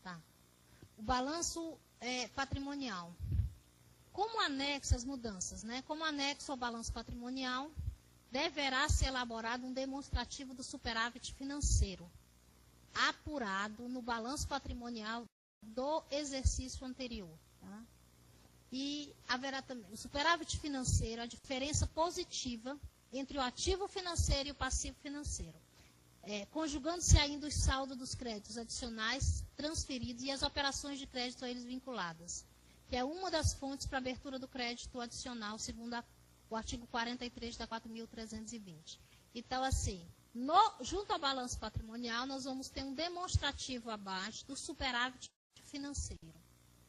[SPEAKER 1] Tá. O balanço patrimonial. Como anexo às mudanças, né? Como anexo ao balanço patrimonial, deverá ser elaborado um demonstrativo do superávit financeiro, apurado no balanço patrimonial do exercício anterior. Tá? E haverá também o superávit financeiro, a diferença positiva entre o ativo financeiro e o passivo financeiro, conjugando-se ainda o saldo dos créditos adicionais transferidos e as operações de crédito a eles vinculadas, que é uma das fontes para a abertura do crédito adicional, segundo o artigo 43 da 4.320. Então, assim, junto ao balanço patrimonial, nós vamos ter um demonstrativo abaixo do superávit financeiro.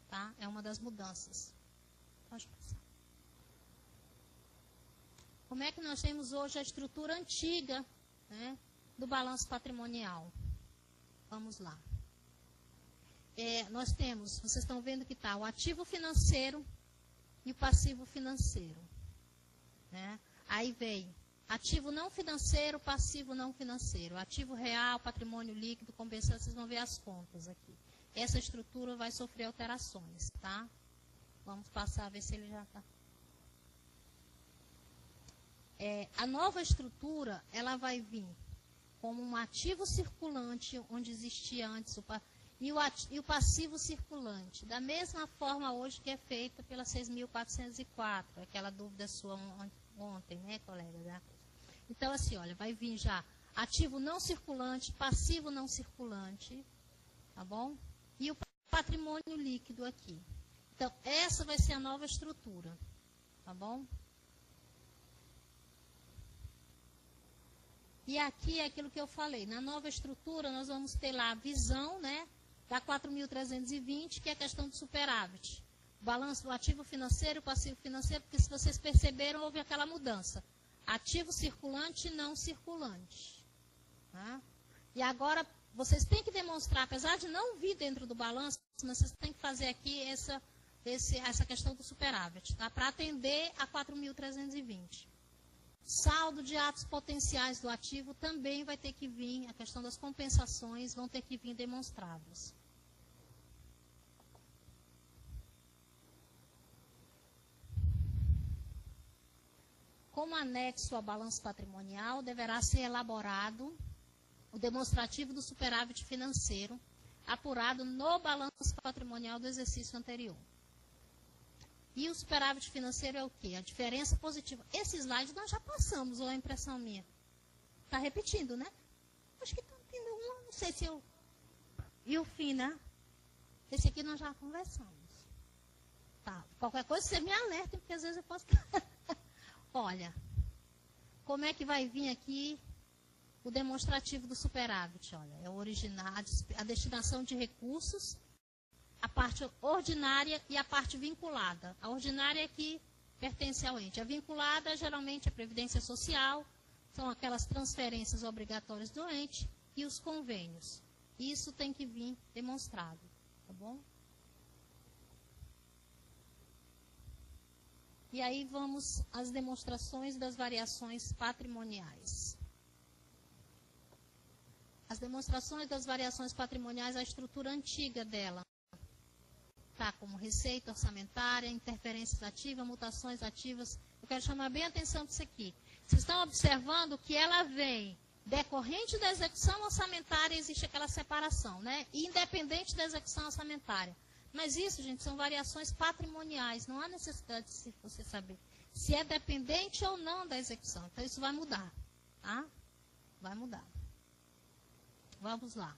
[SPEAKER 1] Tá? É uma das mudanças. Pode passar. Como é que nós temos hoje a estrutura antiga, né, do balanço patrimonial? Vamos lá. Nós temos, vocês estão vendo que está o ativo financeiro e o passivo financeiro. Né? Aí vem ativo não financeiro, passivo não financeiro, ativo real, patrimônio líquido, compensação, vocês vão ver as contas aqui. Essa estrutura vai sofrer alterações, tá? Vamos passar a ver se ele já está. A nova estrutura, ela vai vir como um ativo circulante, onde existia antes e o passivo circulante, da mesma forma hoje que é feita pela 6.404, aquela dúvida sua ontem, né, colega? Então, assim, olha, vai vir já ativo não circulante, passivo não circulante, tá bom? E o patrimônio líquido aqui. Então, essa vai ser a nova estrutura, tá bom? E aqui é aquilo que eu falei, na nova estrutura nós vamos ter lá a visão, né, da 4.320, que é a questão do superávit. Balanço do ativo financeiro e passivo financeiro, porque se vocês perceberam, houve aquela mudança. Ativo circulante e não circulante. Tá? E agora, vocês têm que demonstrar, apesar de não vir dentro do balanço, mas vocês têm que fazer aqui essa questão do superávit, tá? Para atender a 4.320. Saldo de atos potenciais do ativo também vai ter que vir, a questão das compensações vão ter que vir demonstrados. Como anexo ao balanço patrimonial, deverá ser elaborado o demonstrativo do superávit financeiro, apurado no balanço patrimonial do exercício anterior. E o superávit financeiro é o quê? A diferença positiva. Esse slide nós já passamos, ou é impressão minha? Está repetindo, né? Acho que está tendo uma, não sei se eu... E o fim, né? Esse aqui nós já conversamos. Tá. Qualquer coisa, você me alerta, porque às vezes eu posso... Olha, como é que vai vir aqui o demonstrativo do superávit? Olha, é o original, a destinação de recursos, a parte ordinária e a parte vinculada. A ordinária é que pertence ao ente. A vinculada, geralmente, é a Previdência Social, são aquelas transferências obrigatórias do ente e os convênios. Isso tem que vir demonstrado, tá bom? E aí vamos às demonstrações das variações patrimoniais. As demonstrações das variações patrimoniais, a estrutura antiga dela, tá, como receita orçamentária, interferências ativas, mutações ativas. Eu quero chamar bem a atenção para isso aqui. Vocês estão observando que ela vem decorrente da execução orçamentária, existe aquela separação, né? E independente da execução orçamentária. Mas isso, gente, são variações patrimoniais. Não há necessidade de você saber se é dependente ou não da execução. Então, isso vai mudar, tá? Vai mudar. Vamos lá.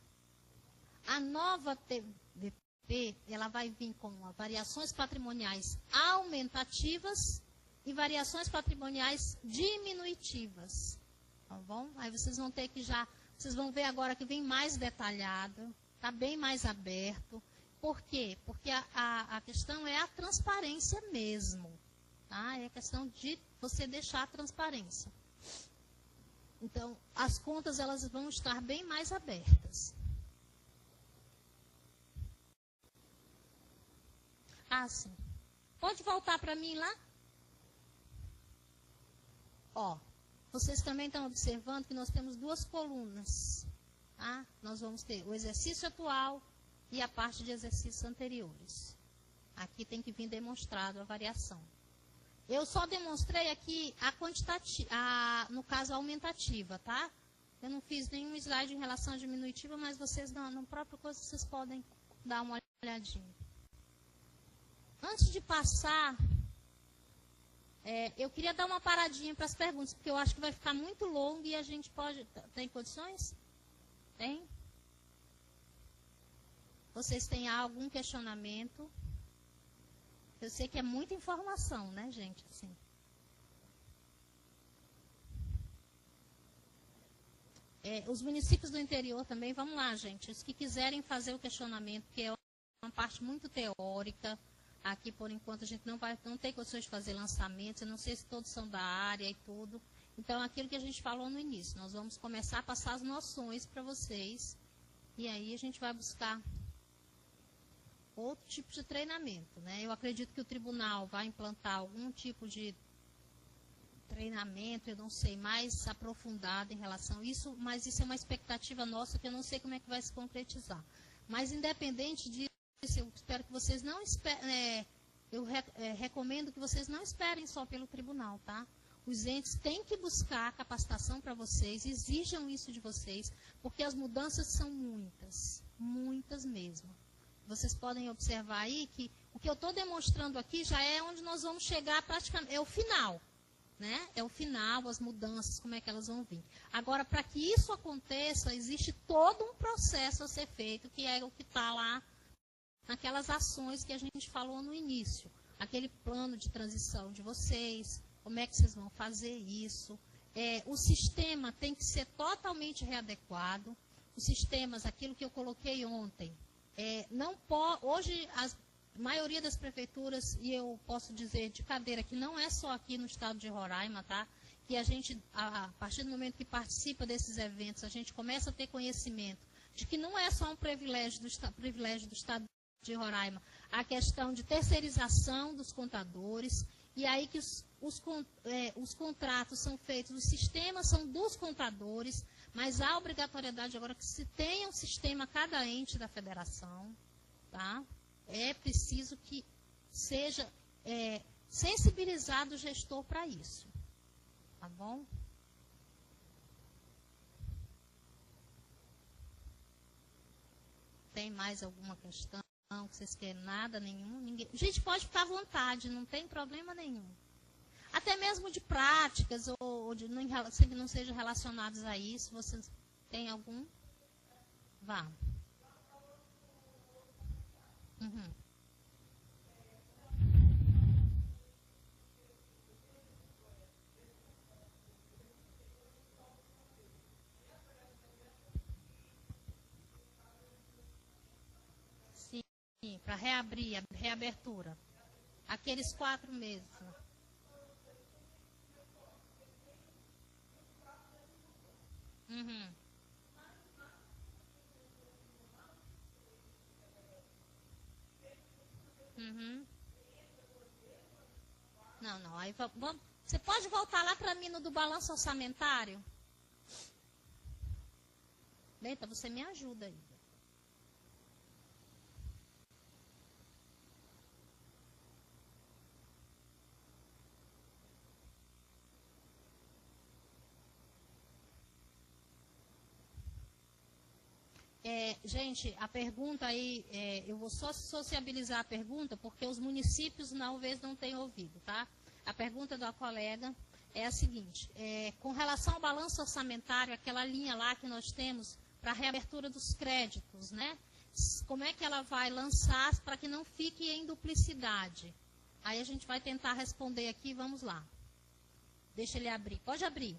[SPEAKER 1] A nova TVP, ela vai vir com variações patrimoniais aumentativas e variações patrimoniais diminutivas. Tá bom? Aí vocês vão ter que vocês vão ver agora que vem mais detalhado, está bem mais aberto. Por quê? Porque a questão é a transparência mesmo. Tá? É a questão de você deixar a transparência. Então, as contas elas vão estar bem mais abertas. Ah, sim. Pode voltar para mim lá? Ó, vocês também estão observando que nós temos duas colunas. Tá? Nós vamos ter o exercício atual e a parte de exercícios anteriores. Aqui tem que vir demonstrado a variação. Eu só demonstrei aqui a quantitativa, no caso, a aumentativa, tá? Eu não fiz nenhum slide em relação à diminutiva, mas vocês, no próprio coisa, vocês podem dar uma olhadinha. Antes de passar, eu queria dar uma paradinha para as perguntas, porque eu acho que vai ficar muito longo e a gente pode... Tem condições? Tem? Vocês têm algum questionamento? Eu sei que é muita informação, né, gente? Assim. Os municípios do interior também, vamos lá, gente. Os que quiserem fazer o questionamento, que é uma parte muito teórica, aqui, por enquanto, a gente não tem condições de fazer lançamentos, eu não sei se todos são da área e tudo. Então, aquilo que a gente falou no início, nós vamos começar a passar as noções para vocês, e aí a gente vai buscar outro tipo de treinamento, né? Eu acredito que o tribunal vai implantar algum tipo de treinamento, eu não sei, mais aprofundado em relação a isso, mas isso é uma expectativa nossa que eu não sei como é que vai se concretizar. Mas, independente disso, eu espero que vocês não esperem, recomendo que vocês não esperem só pelo tribunal, tá? Os entes têm que buscar capacitação para vocês, exijam isso de vocês, porque as mudanças são muitas, muitas mesmo. Vocês podem observar aí que o que eu estou demonstrando aqui já é onde nós vamos chegar praticamente, é o final, né? É o final, as mudanças, como é que elas vão vir. Agora, para que isso aconteça, existe todo um processo a ser feito, que é o que está lá naquelas ações que a gente falou no início. Aquele plano de transição de vocês, como é que vocês vão fazer isso. O sistema tem que ser totalmente readequado. Os sistemas, aquilo que eu coloquei ontem, hoje a maioria das prefeituras, e eu posso dizer de cadeira que não é só aqui no estado de Roraima, tá? Que a gente, a partir do momento que participa desses eventos, a gente começa a ter conhecimento de que não é só um privilégio do estado de Roraima, a questão de terceirização dos contadores, e aí que os contratos são feitos, os sistemas são dos contadores, mas há obrigatoriedade agora que se tenha um sistema cada ente da federação, tá? É preciso que seja sensibilizado o gestor para isso, tá bom? Tem mais alguma questão que vocês querem? Nada, nenhum? Ninguém. Gente, pode ficar à vontade, não tem problema nenhum. Até mesmo de práticas, ou de que não sejam relacionados a isso, vocês têm algum? Vá. Uhum. para reabrir, a reabertura? Aqueles 4 meses. Uhum. Uhum. Não, não. Aí vamos. Você pode voltar lá para mim no do balanço orçamentário? Benta, você me ajuda aí. Gente, a pergunta aí, eu vou só sociabilizar a pergunta, porque os municípios talvez não tenham ouvido, tá? A pergunta da colega é a seguinte, com relação ao balanço orçamentário, aquela linha lá que nós temos para a reabertura dos créditos, né? Como é que ela vai lançar para que não fique em duplicidade? Aí a gente vai tentar responder aqui, vamos lá. Deixa ele abrir. Pode abrir.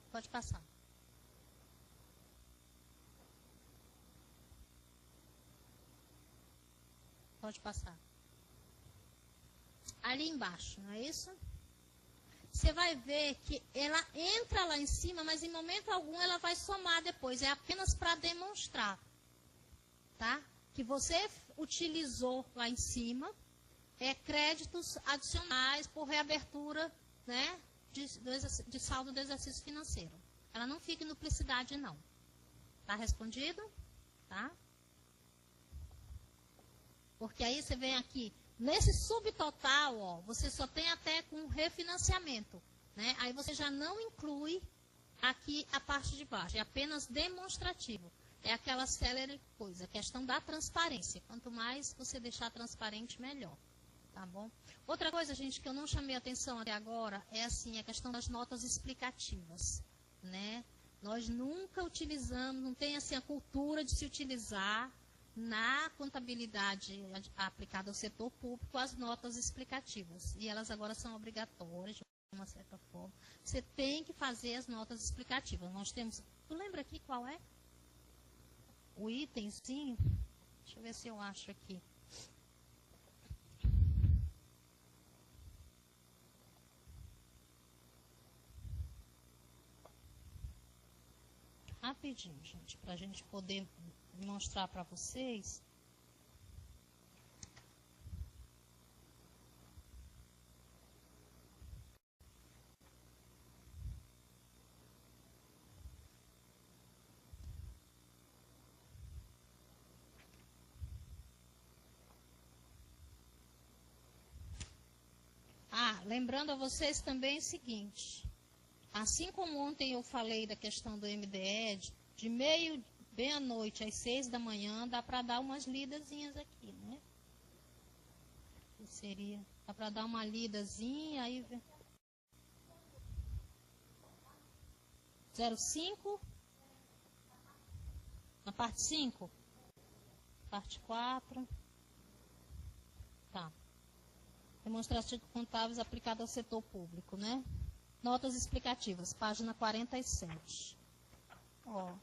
[SPEAKER 1] Pode passar. Pode passar. Ali embaixo, não é isso? Você vai ver que ela entra lá em cima, mas em momento algum ela vai somar depois. É apenas para demonstrar, tá? Que você utilizou lá em cima créditos adicionais por reabertura, né, de saldo do exercício financeiro. Ela não fica em duplicidade, não. Tá respondido? Tá? Porque aí você vem aqui, nesse subtotal, ó, você só tem até com refinanciamento, né? Aí você já não inclui aqui a parte de baixo, é apenas demonstrativo. É aquela célere coisa, a questão da transparência. Quanto mais você deixar transparente, melhor. Tá bom? Outra coisa, gente, que eu não chamei atenção até agora, é assim, a questão das notas explicativas, né? Nós nunca utilizamos, não tem assim a cultura de se utilizar na contabilidade aplicada ao setor público as notas explicativas. E elas agora são obrigatórias, de uma certa forma. Você tem que fazer as notas explicativas. Nós temos, tu lembra aqui qual é? O itemzinho, deixa eu ver se eu acho aqui. Rapidinho, gente, para a gente poder mostrar para vocês. Lembrando a vocês também o seguinte, assim como ontem eu falei da questão do MDE, de meia-noite às 6 da manhã, dá para dar umas lidazinhas aqui, né? Que seria, dá para dar uma lidazinha, aí... 05, na parte 5, parte 4, tá. Demonstrativo contábeis aplicado ao setor público, né? Notas explicativas, página 47. Ó.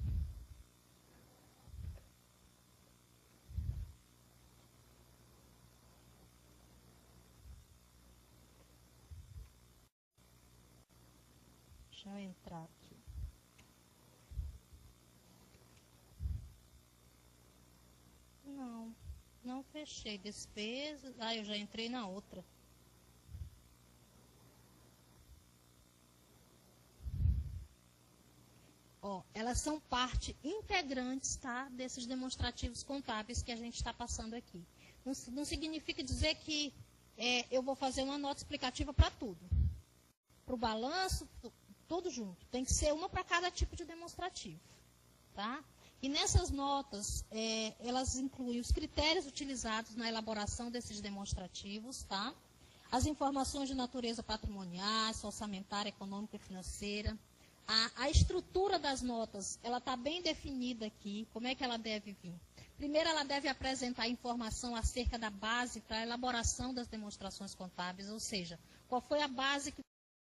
[SPEAKER 1] Deixa eu entrar aqui. Não fechei despesas. Eu já entrei na outra. Elas são parte integrantes, tá, desses demonstrativos contábeis que a gente está passando aqui. Não significa dizer que eu vou fazer uma nota explicativa para tudo. Para o balanço, tudo junto. Tem que ser uma para cada tipo de demonstrativo. Tá? E nessas notas, elas incluem os critérios utilizados na elaboração desses demonstrativos, tá? As informações de natureza patrimonial, orçamentária, econômica e financeira. A estrutura das notas, ela está bem definida aqui, como é que ela deve vir. Primeiro, ela deve apresentar informação acerca da base para a elaboração das demonstrações contábeis, ou seja, qual foi a base que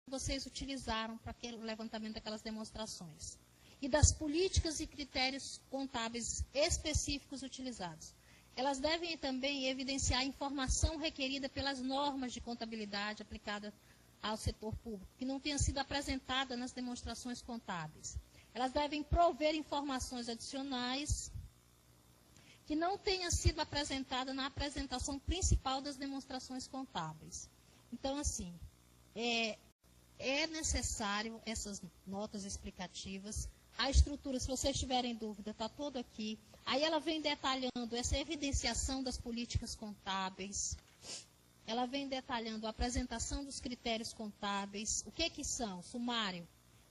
[SPEAKER 1] vocês utilizaram para o levantamento daquelas demonstrações. E das políticas e critérios contábeis específicos utilizados. Elas devem também evidenciar a informação requerida pelas normas de contabilidade aplicada ao setor público, que não tenha sido apresentada nas demonstrações contábeis. Elas devem prover informações adicionais que não tenha sido apresentada na apresentação principal das demonstrações contábeis. Então, assim, é necessário essas notas explicativas. A estrutura, se vocês tiverem dúvida, está todo aqui. Aí ela vem detalhando essa evidenciação das políticas contábeis. Ela vem detalhando a apresentação dos critérios contábeis. O que são? Sumário.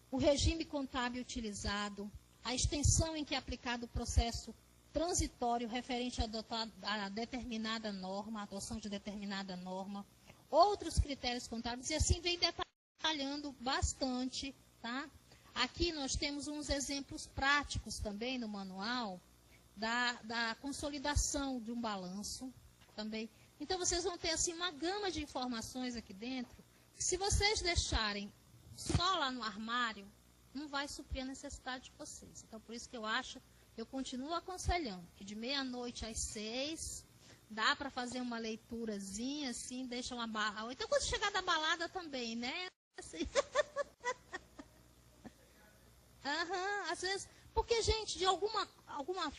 [SPEAKER 1] O regime contábil utilizado. A extensão em que é aplicado o processo transitório referente a determinada norma, a adoção de determinada norma. Outros critérios contábeis. E assim vem detalhando bastante, tá? Aqui nós temos uns exemplos práticos também no manual da consolidação de um balanço também. Então, vocês vão ter assim uma gama de informações aqui dentro. Se vocês deixarem só lá no armário, não vai suprir a necessidade de vocês. Então, por isso que eu continuo aconselhando que de meia-noite às 6, dá para fazer uma leiturazinha, assim, deixa uma barra. Então, quando chegar da balada também, né? Assim. Às vezes, porque, gente, de alguma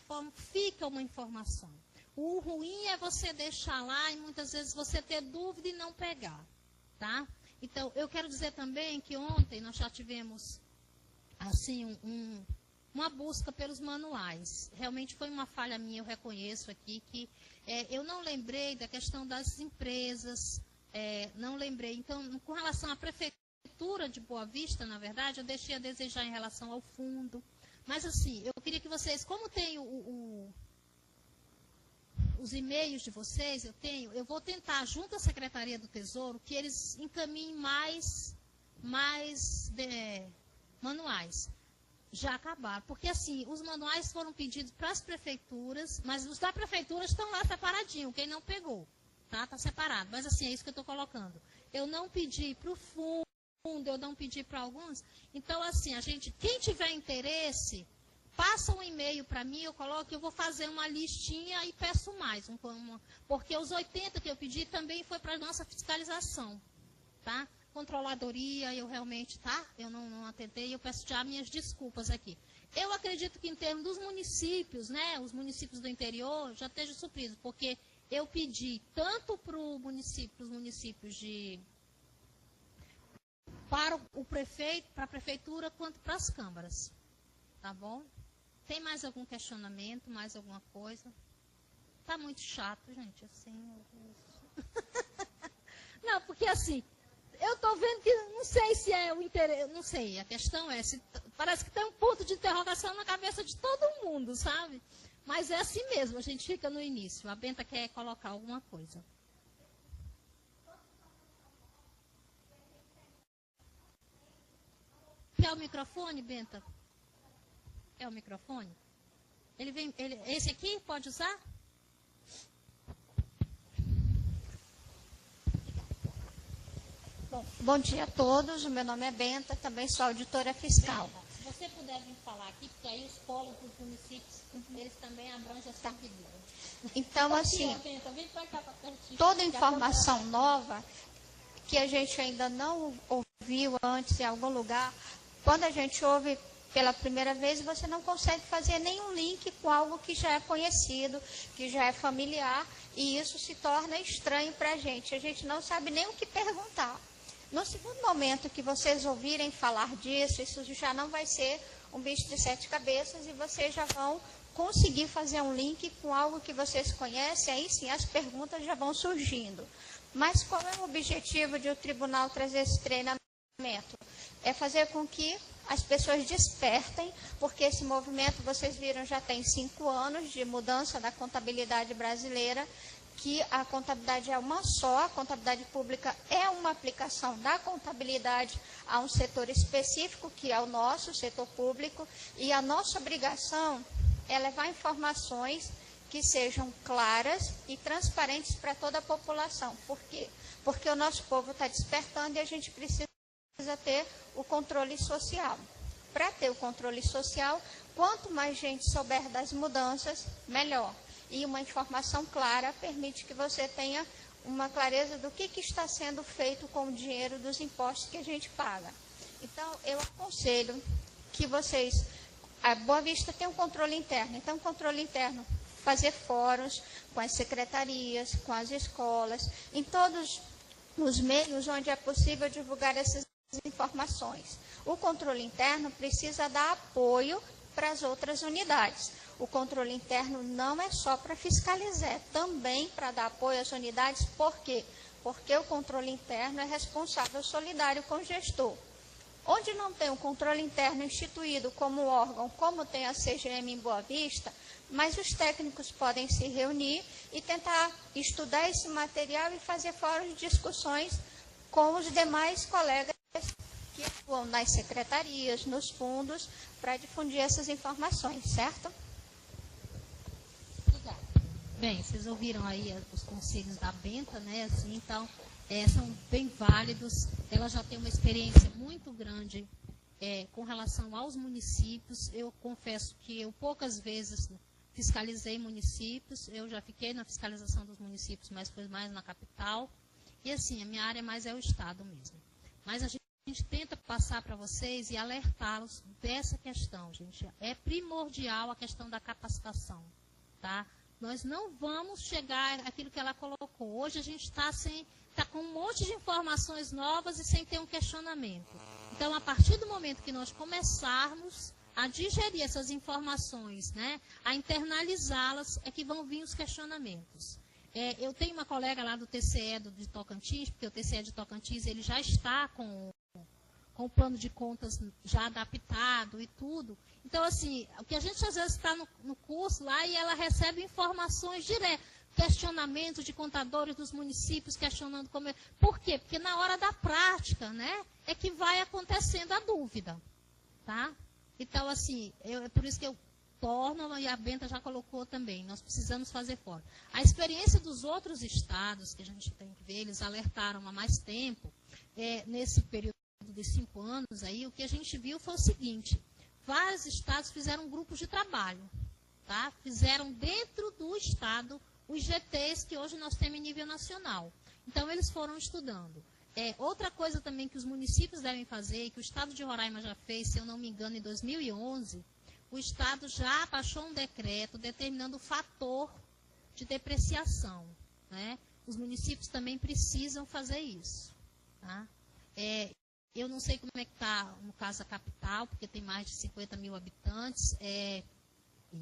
[SPEAKER 1] forma fica uma informação. O ruim é você deixar lá e muitas vezes você ter dúvida e não pegar, tá? Então, eu quero dizer também que ontem nós já tivemos, assim, uma busca pelos manuais. Realmente foi uma falha minha, eu reconheço aqui, que eu não lembrei da questão das empresas, não lembrei. Então, com relação à prefeitura de Boa Vista, na verdade, eu deixei a desejar em relação ao fundo. Mas, assim, eu queria que vocês, como tem os e-mails de vocês, eu vou tentar, junto à Secretaria do Tesouro, que eles encaminhem mais manuais. Já acabaram. Porque, assim, os manuais foram pedidos para as prefeituras, mas os da prefeitura estão lá separadinho, quem não pegou, tá? Está separado. Mas, assim, é isso que eu estou colocando. Eu não pedi para o fundo, eu não pedi para alguns. Então, assim, quem tiver interesse, passa um e-mail para mim, eu vou fazer uma listinha e peço mais. Porque os 80 que eu pedi também foi para a nossa fiscalização, tá? Controladoria, eu realmente, tá? Eu não atentei, eu peço já minhas desculpas aqui. Eu acredito que em termos dos municípios, né, os municípios do interior, já esteja suprido, porque eu pedi tanto para os municípios para o prefeito, para a prefeitura, quanto para as câmaras. Tá bom? Tem mais algum questionamento, mais alguma coisa? Tá muito chato, gente, assim. Não, porque assim, eu tô vendo que, não sei se é o interesse, não sei, a questão é, parece que tem um ponto de interrogação na cabeça de todo mundo, sabe? Mas é assim mesmo, a gente fica no início. A Benta quer colocar alguma coisa. Quer o microfone, Benta? Quer o microfone? Esse aqui pode usar?
[SPEAKER 2] Bom dia a todos, o meu nome é Benta, também sou auditora fiscal.
[SPEAKER 1] Benta, se você puder vir falar aqui, porque aí os polos dos municípios, eles também abrangem essa medida.
[SPEAKER 2] Então, assim,
[SPEAKER 1] Benta, vem pra cá, pra pertinho,
[SPEAKER 2] toda informação nova que a gente ainda não ouviu antes em algum lugar, quando a gente ouve pela primeira vez, você não consegue fazer nenhum link com algo que já é conhecido, que já é familiar, e isso se torna estranho para a gente não sabe nem o que perguntar. No segundo momento que vocês ouvirem falar disso, isso já não vai ser um bicho de 7 cabeças e vocês já vão conseguir fazer um link com algo que vocês conhecem, aí sim as perguntas já vão surgindo. Mas qual é o objetivo de o tribunal trazer esse treinamento? É fazer com que as pessoas despertem, porque esse movimento, vocês viram, já tem 5 anos de mudança da contabilidade brasileira, que a contabilidade é uma só, a contabilidade pública é uma aplicação da contabilidade a um setor específico, que é o nosso setor público, e a nossa obrigação é levar informações que sejam claras e transparentes para toda a população. Por quê? Porque o nosso povo está despertando e a gente precisa ter o controle social. Para ter o controle social, quanto mais gente souber das mudanças, melhor. E uma informação clara permite que você tenha uma clareza do que está sendo feito com o dinheiro dos impostos que a gente paga. Então, eu aconselho que vocês... A Boa Vista tem um controle interno. Então, o controle interno, fazer fóruns com as secretarias, com as escolas, em todos os meios onde é possível divulgar essas informações. O controle interno precisa dar apoio para as outras unidades. O controle interno não é só para fiscalizar, é também para dar apoio às unidades. Por quê? Porque o controle interno é responsável solidário com o gestor. Onde não tem um controle interno instituído como órgão, como tem a CGM em Boa Vista, mas os técnicos podem se reunir e tentar estudar esse material e fazer fóruns de discussões com os demais colegas que atuam nas secretarias, nos fundos, para difundir essas informações, certo?
[SPEAKER 1] Obrigada. Bem, vocês ouviram aí os conselhos da Benta, né? Assim, então, são bem válidos. Ela já tem uma experiência muito grande com relação aos municípios. Eu confesso que eu poucas vezes fiscalizei municípios. Eu já fiquei na fiscalização dos municípios, mas foi mais na capital. E assim, a minha área mais é o Estado mesmo. Mas a gente tenta passar para vocês e alertá-los dessa questão, gente. É primordial a questão da capacitação, tá? Nós não vamos chegar àquilo que ela colocou. Hoje a gente está com um monte de informações novas e sem ter um questionamento. Então, a partir do momento que nós começarmos a digerir essas informações, né, a internalizá-las, é que vão vir os questionamentos. Eu tenho uma colega lá do TCE de Tocantins, porque o TCE de Tocantins ele já está com o plano de contas já adaptado e tudo. Então, assim, o que a gente às vezes está no curso lá e ela recebe informações diretas, questionamentos de contadores dos municípios, questionando como é. Por quê? Porque na hora da prática, né, é que vai acontecendo a dúvida, tá? Então, assim, é por isso que eu torno, e a Benta já colocou também, nós precisamos fazer fora. A experiência dos outros estados, que a gente tem que ver, eles alertaram há mais tempo, nesse período de 5 anos aí, o que a gente viu foi o seguinte: vários estados fizeram grupos de trabalho, tá? Fizeram dentro do estado os GTs que hoje nós temos em nível nacional. Então, eles foram estudando. Outra coisa também que os municípios devem fazer, que o estado de Roraima já fez, se eu não me engano, em 2011, o estado já baixou um decreto determinando o fator de depreciação, né? Os municípios também precisam fazer isso, tá? Eu não sei como é que está, no caso, a capital, porque tem mais de 50 mil habitantes, e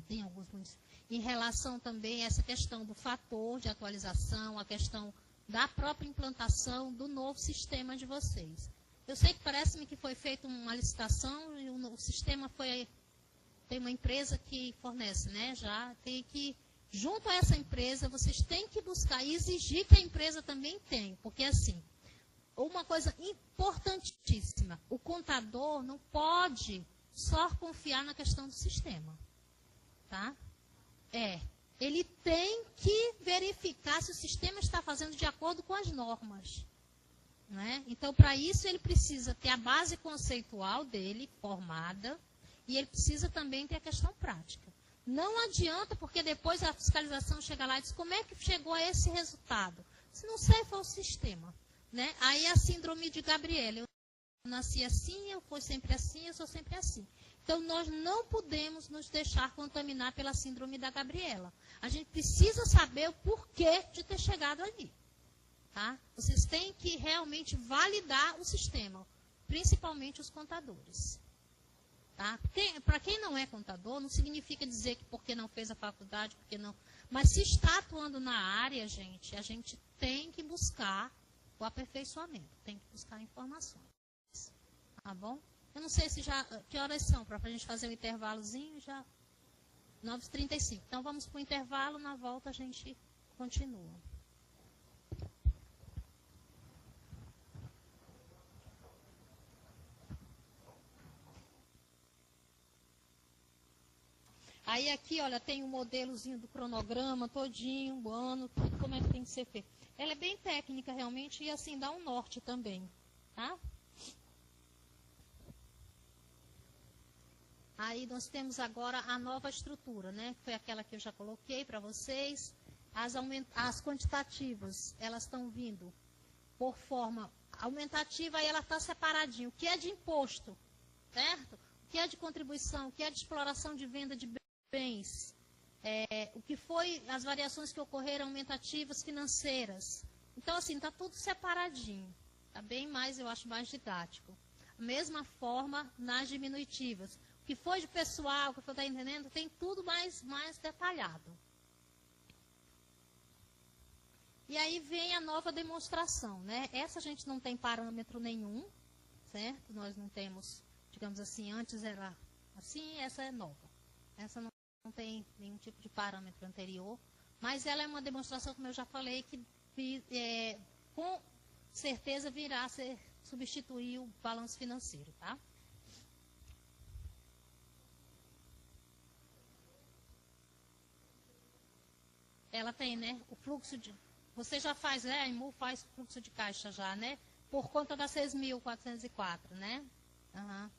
[SPEAKER 1] tem alguns municípios. Em relação também a essa questão do fator de atualização, a questão da própria implantação do novo sistema de vocês. Eu sei que parece-me que foi feita uma licitação e o sistema tem uma empresa que fornece, né? Já tem que, junto a essa empresa, vocês têm que buscar e exigir que a empresa também tenha, porque assim, uma coisa importantíssima, o contador não pode só confiar na questão do sistema, tá? Ele tem que verificar se o sistema está fazendo de acordo com as normas, né? Então, para isso, ele precisa ter a base conceitual dele formada e ele precisa também ter a questão prática. Não adianta, porque depois a fiscalização chega lá e diz, como é que chegou a esse resultado? Se não sei, foi o sistema, né? Aí a síndrome de Gabriela. Eu nasci assim, eu fui sempre assim, eu sou sempre assim. Então, nós não podemos nos deixar contaminar pela síndrome da Gabriela. A gente precisa saber o porquê de ter chegado ali, tá? Vocês têm que realmente validar o sistema, principalmente os contadores. Tá? Para quem não é contador, não significa dizer que porque não fez a faculdade, porque não. Mas se está atuando na área, a gente tem que buscar o aperfeiçoamento, tem que buscar informações. Tá bom? Eu não sei se já. Que horas são? Para a gente fazer um intervalozinho, já. 9h35. Então vamos para o intervalo, na volta a gente continua. Aí aqui, olha, tem um modelozinho do cronograma todinho, o ano, tudo como é que tem que ser feito. Ela é bem técnica realmente e assim dá um norte também, tá? Aí nós temos agora a nova estrutura, né? Que foi aquela que eu já coloquei para vocês. As quantitativas, elas estão vindo por forma aumentativa, e ela está separadinha. O que é de imposto, certo? O que é de contribuição, o que é de exploração de venda de bens, o que foi as variações que ocorreram aumentativas financeiras. Então, assim, está tudo separadinho. Está bem mais, eu acho, mais didático. A mesma forma nas diminutivas. O que foi de pessoal, o que foi, está entendendo? Tem tudo mais detalhado. E aí vem a nova demonstração, né? Essa a gente não tem parâmetro nenhum, certo? Nós não temos, digamos assim, antes era assim, essa é nova. Essa não tem nenhum tipo de parâmetro anterior, mas ela é uma demonstração, como eu já falei, que com certeza virá a substituir o balanço financeiro, tá? Ela tem, né, o fluxo de... Você já faz, né, a IMU faz fluxo de caixa já, né? Por conta da 6.404, né? Uhum.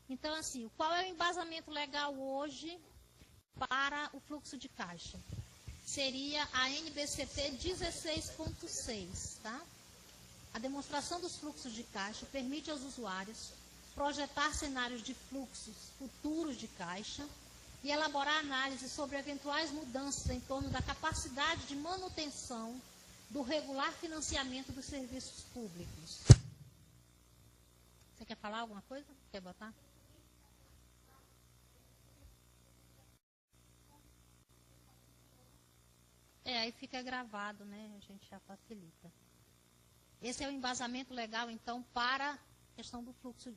[SPEAKER 1] Então, assim, qual é o embasamento legal hoje para o fluxo de caixa? Seria a NBCP 16.6, tá? A demonstração dos fluxos de caixa permite aos usuários projetar cenários de fluxos futuros de caixa e elaborar análises sobre eventuais mudanças em torno da capacidade de manutenção do regular financiamento dos serviços públicos. Você quer falar alguma coisa? Quer botar? Aí fica gravado, né? A gente já facilita. Esse é o embasamento legal, então, para a questão do fluxo,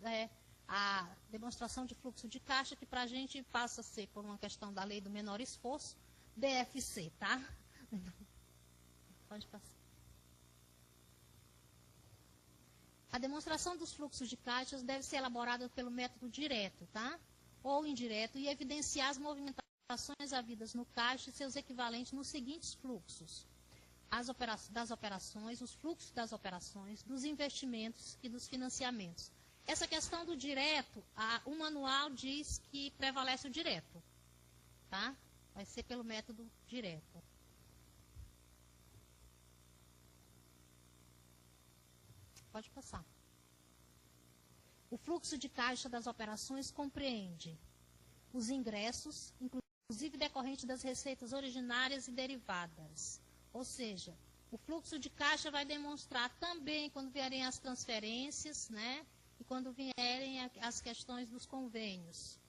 [SPEAKER 1] a demonstração de fluxo de caixa, que para a gente passa a ser, por uma questão da lei do menor esforço, DFC, tá? Pode passar. A demonstração dos fluxos de caixas deve ser elaborada pelo método direto, tá? Ou indireto, e evidenciar as movimentações havidas no caixa e seus equivalentes nos seguintes fluxos: das operações, os fluxos das operações, dos investimentos e dos financiamentos. Essa questão do direto, o manual diz que prevalece o direto, tá? Vai ser pelo método direto. Pode passar. O fluxo de caixa das operações compreende os ingressos, inclusive decorrentes das receitas originárias e derivadas. Ou seja, o fluxo de caixa vai demonstrar também quando vierem as transferências, né? E quando vierem as questões dos convênios.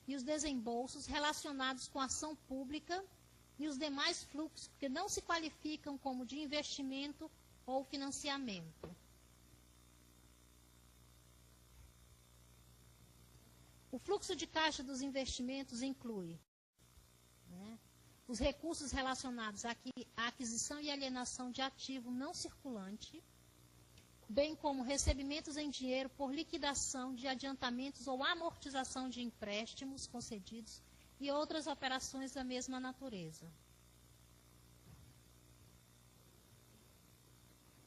[SPEAKER 1] E os desembolsos relacionados com a ação pública e os demais fluxos que não se qualificam como de investimento ou financiamento. O fluxo de caixa dos investimentos inclui, né, os recursos relacionados à aquisição e alienação de ativo não circulante, bem como recebimentos em dinheiro por liquidação de adiantamentos ou amortização de empréstimos concedidos e outras operações da mesma natureza.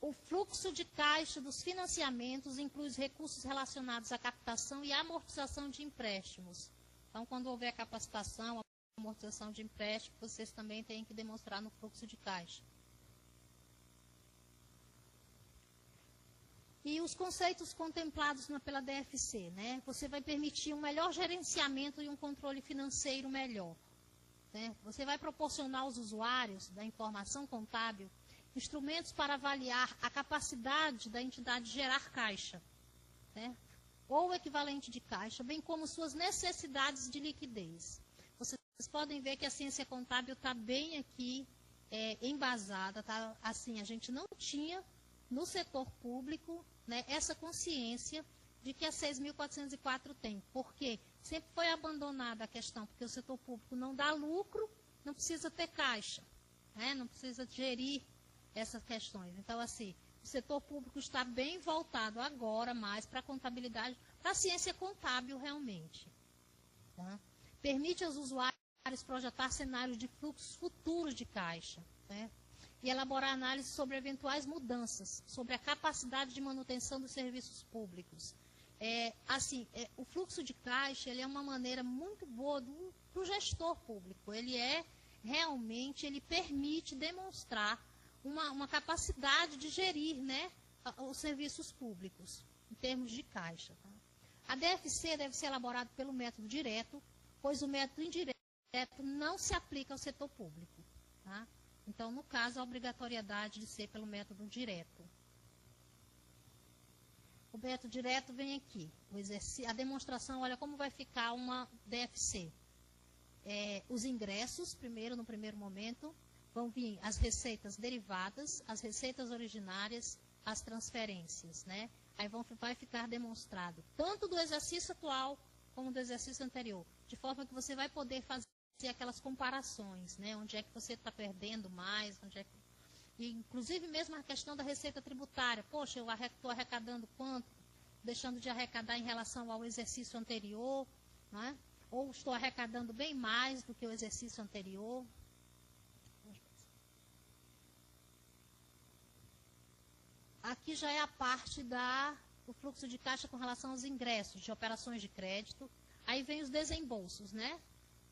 [SPEAKER 1] O fluxo de caixa dos financiamentos inclui os recursos relacionados à captação e amortização de empréstimos. Então, quando houver capacitação, amortização de empréstimos, vocês também têm que demonstrar no fluxo de caixa. E os conceitos contemplados pela DFC, né? Você vai permitir um melhor gerenciamento e um controle financeiro melhor, né? Você vai proporcionar aos usuários da informação contábil instrumentos para avaliar a capacidade da entidade de gerar caixa, né? Ou o equivalente de caixa, bem como suas necessidades de liquidez. Vocês podem ver que a ciência contábil está bem aqui embasada, tá? Assim, a gente não tinha no setor público, né, essa consciência de que a 6.404 tem. Por quê? Sempre foi abandonada a questão, porque o setor público não dá lucro, não precisa ter caixa, né? Não precisa gerir essas questões. Então, assim, o setor público está bem voltado agora mais para a contabilidade, para a ciência contábil realmente. Tá? Permite aos usuários projetar cenários de fluxos futuros de caixa, né? E elaborar análise sobre eventuais mudanças, sobre a capacidade de manutenção dos serviços públicos. O fluxo de caixa, ele é uma maneira muito boa do gestor público. Ele ele permite demonstrar uma capacidade de gerir, né, os serviços públicos, em termos de caixa. Tá? A DFC deve ser elaborada pelo método direto, pois o método indireto não se aplica ao setor público. Tá? Então, no caso, a obrigatoriedade de ser pelo método direto. O método direto vem aqui. A demonstração, olha como vai ficar uma DFC. Os ingressos, no primeiro momento, vão vir as receitas derivadas, as receitas originárias, as transferências, né? Aí vai ficar demonstrado tanto do exercício atual como do exercício anterior, de forma que você vai poder fazer aquelas comparações, né? Onde é que você está perdendo mais, E, inclusive mesmo a questão da receita tributária. Poxa, eu estou arrecadando quanto? Deixando de arrecadar em relação ao exercício anterior, né? Ou estou arrecadando bem mais do que o exercício anterior. Aqui já é a parte do fluxo de caixa com relação aos ingressos de operações de crédito. Aí vem os desembolsos, né?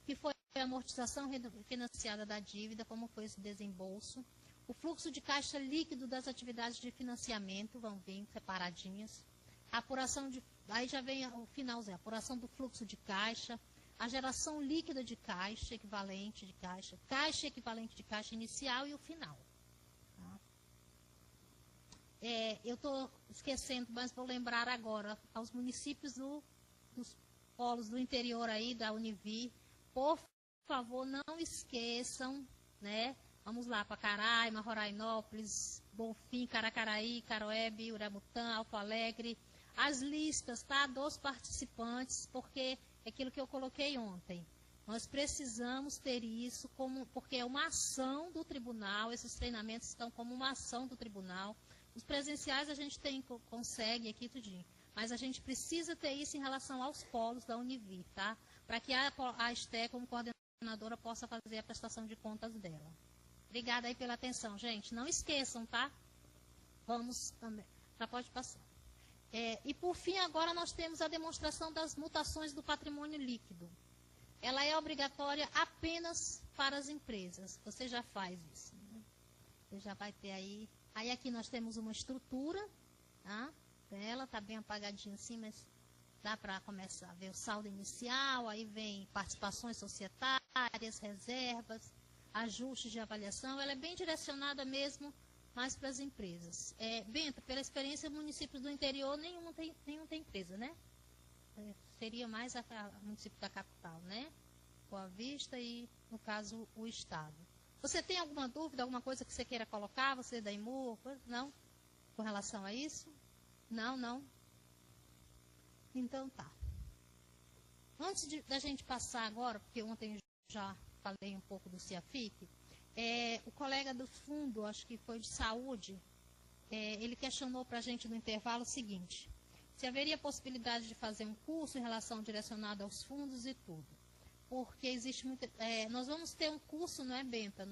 [SPEAKER 1] Que foi a amortização financiada da dívida, como foi esse desembolso. O fluxo de caixa líquido das atividades de financiamento, vão vir separadinhas. A apuração aí já vem o finalzinho, a apuração do fluxo de caixa, a geração líquida de caixa, equivalente de caixa, caixa equivalente de caixa inicial e o final. Tá? Eu estou esquecendo, mas vou lembrar agora aos municípios dos polos do interior aí, da Univir, por favor, não esqueçam, né? Vamos lá, Pacaraima, Rorainópolis, Bonfim, Caracaraí, Caroebe, Uramutã, Alto Alegre, as listas, tá, dos participantes, porque é aquilo que eu coloquei ontem. Nós precisamos ter isso porque é uma ação do tribunal, esses treinamentos estão como uma ação do tribunal. Os presenciais a gente consegue aqui tudinho, mas a gente precisa ter isso em relação aos polos da Univir, tá? Para que a Esté, como coordenadora, possa fazer a prestação de contas dela. Obrigada aí pela atenção, gente. Não esqueçam, tá? Vamos também. Já pode passar. E por fim, agora nós temos a demonstração das mutações do patrimônio líquido. Ela é obrigatória apenas para as empresas. Você já faz isso, né? Você já vai ter aí. Aí aqui nós temos uma estrutura, tá? Ela está bem apagadinha assim, mas dá para começar a ver o saldo inicial, aí vem participações societárias, reservas, ajustes de avaliação. Ela é bem direcionada mesmo mais para as empresas. Benta, pela experiência, municípios do interior, nenhum tem empresa, né? Seria mais o município da capital, né? Boa Vista e, no caso, o Estado. Você tem alguma dúvida, alguma coisa que você queira colocar, você da IMU? Não? Com relação a isso? Não? Então tá. Antes da gente passar agora, porque ontem já falei um pouco do CIAFIC, o colega do fundo, acho que foi de saúde, ele questionou para a gente no intervalo o seguinte: se haveria possibilidade de fazer um curso em relação direcionado aos fundos e tudo. Porque existe muita... nós vamos ter um curso, não é, Benta,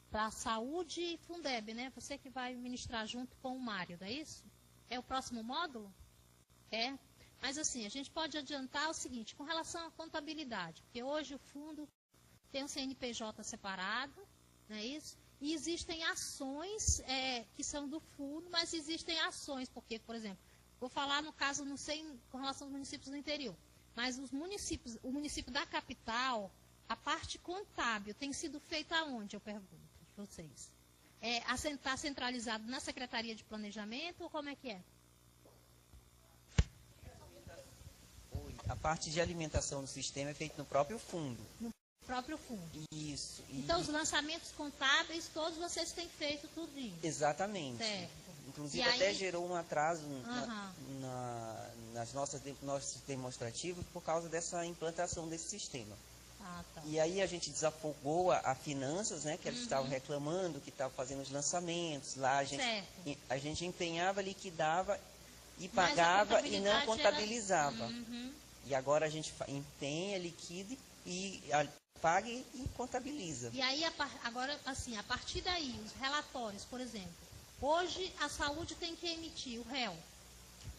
[SPEAKER 1] para saúde e Fundeb, né? Você que vai ministrar junto com o Mário, não é isso? É o próximo módulo? Mas assim, a gente pode adiantar o seguinte, com relação à contabilidade, porque hoje o fundo tem um CNPJ separado, não é isso? E existem ações que são do fundo, mas existem ações, porque, por exemplo, vou falar no caso, não sei com relação aos municípios do interior, mas o município da capital, a parte contábil tem sido feita aonde, eu pergunto de vocês? Está centralizado na Secretaria de Planejamento ou como é que é?
[SPEAKER 3] A parte de alimentação do sistema é feita no próprio fundo.
[SPEAKER 1] No próprio fundo.
[SPEAKER 3] Isso.
[SPEAKER 1] Então, os lançamentos contábeis, todos vocês têm feito tudinho.
[SPEAKER 3] Exatamente.
[SPEAKER 1] Certo.
[SPEAKER 3] Inclusive, até gerou um atraso nas nossos demonstrativos por causa dessa implantação desse sistema.
[SPEAKER 1] Tá.
[SPEAKER 3] E aí a gente desafogou a finanças, né, que eles estavam reclamando, que estavam fazendo os lançamentos. Lá a gente empenhava, liquidava e pagava e não contabilizava. E agora a gente empenha, liquida e paga e contabiliza.
[SPEAKER 1] E aí, agora, assim, a partir daí, os relatórios, por exemplo, hoje a saúde tem que emitir o réu,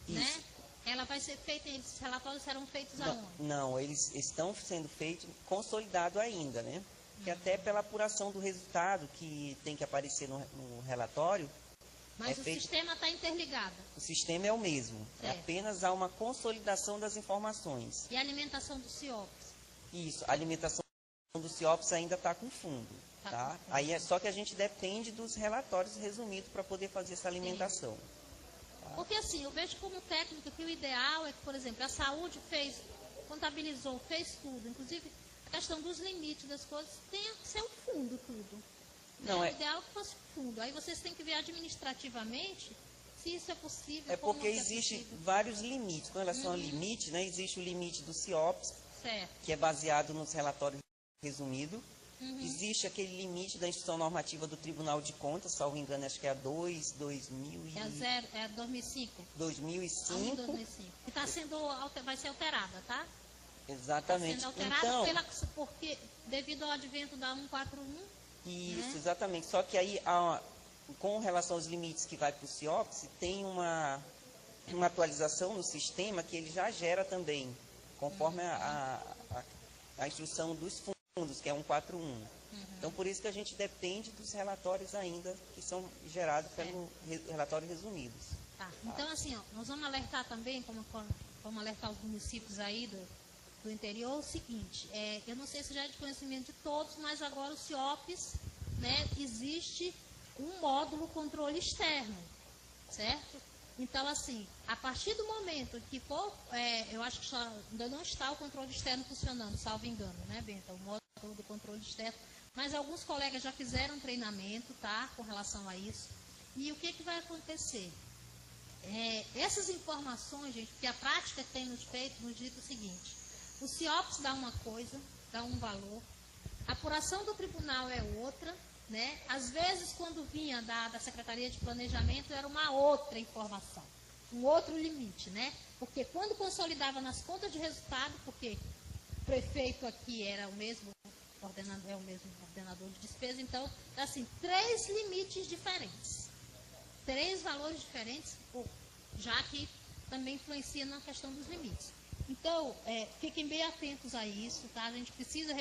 [SPEAKER 1] né? Ela vai ser feita, esses relatórios serão feitos aonde?
[SPEAKER 3] Não, eles estão sendo feitos consolidado ainda, né? Que até pela apuração do resultado que tem que aparecer no relatório.
[SPEAKER 1] Mas o sistema está interligado.
[SPEAKER 3] O sistema é o mesmo.
[SPEAKER 1] Certo.
[SPEAKER 3] É apenas há uma consolidação das informações.
[SPEAKER 1] E a alimentação do CIOPS?
[SPEAKER 3] Isso, a alimentação do CIOPS ainda está com fundo. Tá? Aí só que a gente depende dos relatórios resumidos para poder fazer essa alimentação.
[SPEAKER 1] Tá? Porque assim, eu vejo como técnico que o ideal é que, por exemplo, a saúde contabilizou, fez tudo, inclusive a questão dos limites das coisas, tem que ser o fundo tudo.
[SPEAKER 3] Não,
[SPEAKER 1] O ideal é que fosse o fundo. Aí vocês têm que ver administrativamente se isso é possível.
[SPEAKER 3] É porque existem vários limites. Com relação ao limite, né, existe o limite do CIOPS,
[SPEAKER 1] certo,
[SPEAKER 3] que é baseado nos relatórios resumidos. Existe aquele limite da instituição normativa do Tribunal de Contas, salvo engano, acho que é a 2005.
[SPEAKER 1] É 2005.
[SPEAKER 3] 2005.
[SPEAKER 1] 2005. Que tá sendo, vai ser alterada, tá?
[SPEAKER 3] Exatamente.
[SPEAKER 1] Está sendo alterada
[SPEAKER 3] Então,
[SPEAKER 1] porque, devido ao advento da 141.
[SPEAKER 3] Isso,
[SPEAKER 1] né?
[SPEAKER 3] Exatamente. Só que aí, com relação aos limites que vai para o CIOPS, tem uma atualização no sistema que ele já gera também, conforme a instrução dos fundos, que é 141. Então, por isso que a gente depende dos relatórios ainda que são gerados pelo relatório resumidos.
[SPEAKER 1] Tá. Então, assim, ó, nós vamos alertar também, vamos alertar os municípios aí do interior, o seguinte, eu não sei se já é de conhecimento de todos, mas agora o CIOPS, né, existe um módulo controle externo, certo? Então, assim, a partir do momento que for, eu acho que ainda não está o controle externo funcionando, salvo engano, né, Benta? O módulo do controle externo, mas alguns colegas já fizeram treinamento, tá, com relação a isso. E o que vai acontecer? Essas informações, gente, que a prática tem nos feito, nos dito o seguinte: o CIOPS dá uma coisa, dá um valor, a apuração do tribunal é outra, né? Às vezes, quando vinha da Secretaria de Planejamento, era uma outra informação, um outro limite, né? Porque quando consolidava nas contas de resultado, porque o prefeito aqui era o mesmo ordenador de despesa, então, assim, 3 limites diferentes, 3 valores diferentes, já que também influencia na questão dos limites. Então, fiquem bem atentos a isso, tá? A gente precisa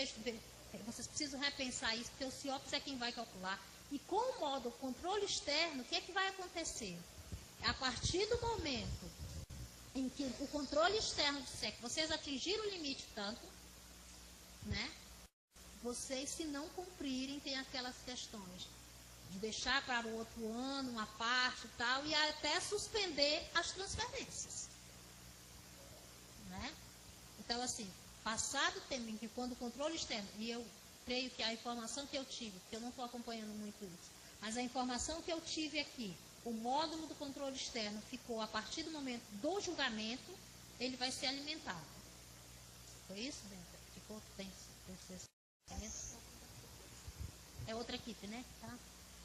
[SPEAKER 1] vocês precisam repensar isso, porque o CIOPS é quem vai calcular. E com o modo controle externo, o que vai acontecer? A partir do momento em que o controle externo disser que vocês atingiram o limite tanto, né? Vocês, se não cumprirem, tem aquelas questões de deixar para o outro ano uma parte e tal, e até suspender as transferências. Né? Então, assim, passado o tempo em que quando o controle externo, e eu creio que a informação que eu tive, porque eu não estou acompanhando muito isso, mas a informação que eu tive aqui, o módulo do controle externo ficou a partir do momento do julgamento, ele vai ser alimentado. Foi isso, Benta? Ficou? Tem é outra equipe, né? Tá?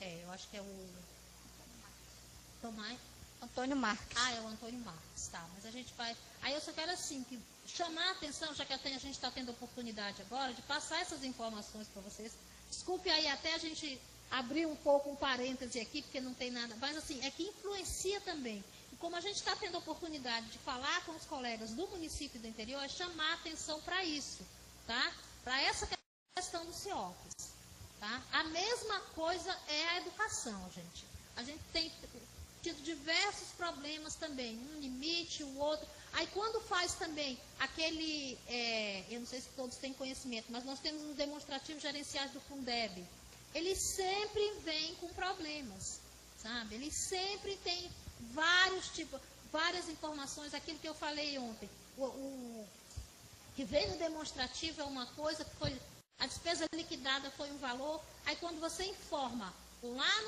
[SPEAKER 1] Eu acho que é o Tomás.
[SPEAKER 2] Antônio Marques.
[SPEAKER 1] É o Antônio Marques, tá. Mas a gente vai... Aí eu só quero, assim, chamar a atenção, já que a gente está tendo a oportunidade agora, de passar essas informações para vocês. Desculpe aí até a gente abrir um pouco um parêntese aqui, porque não tem nada. Mas, assim, é que influencia também. E como a gente está tendo a oportunidade de falar com os colegas do município do interior, é chamar a atenção para isso, tá? Para essa questão do CIOPS, tá? A mesma coisa é a educação, gente. A gente tem tido diversos problemas também, um limite, o outro. Aí quando faz também aquele, eu não sei se todos têm conhecimento, mas nós temos os demonstrativos gerenciais do Fundeb. Eles sempre vêm com problemas, sabe? Eles sempre têm vários tipos, várias informações, aquilo que eu falei ontem. O que vem no demonstrativo é uma coisa, que foi, a despesa liquidada foi um valor, aí quando você informa lá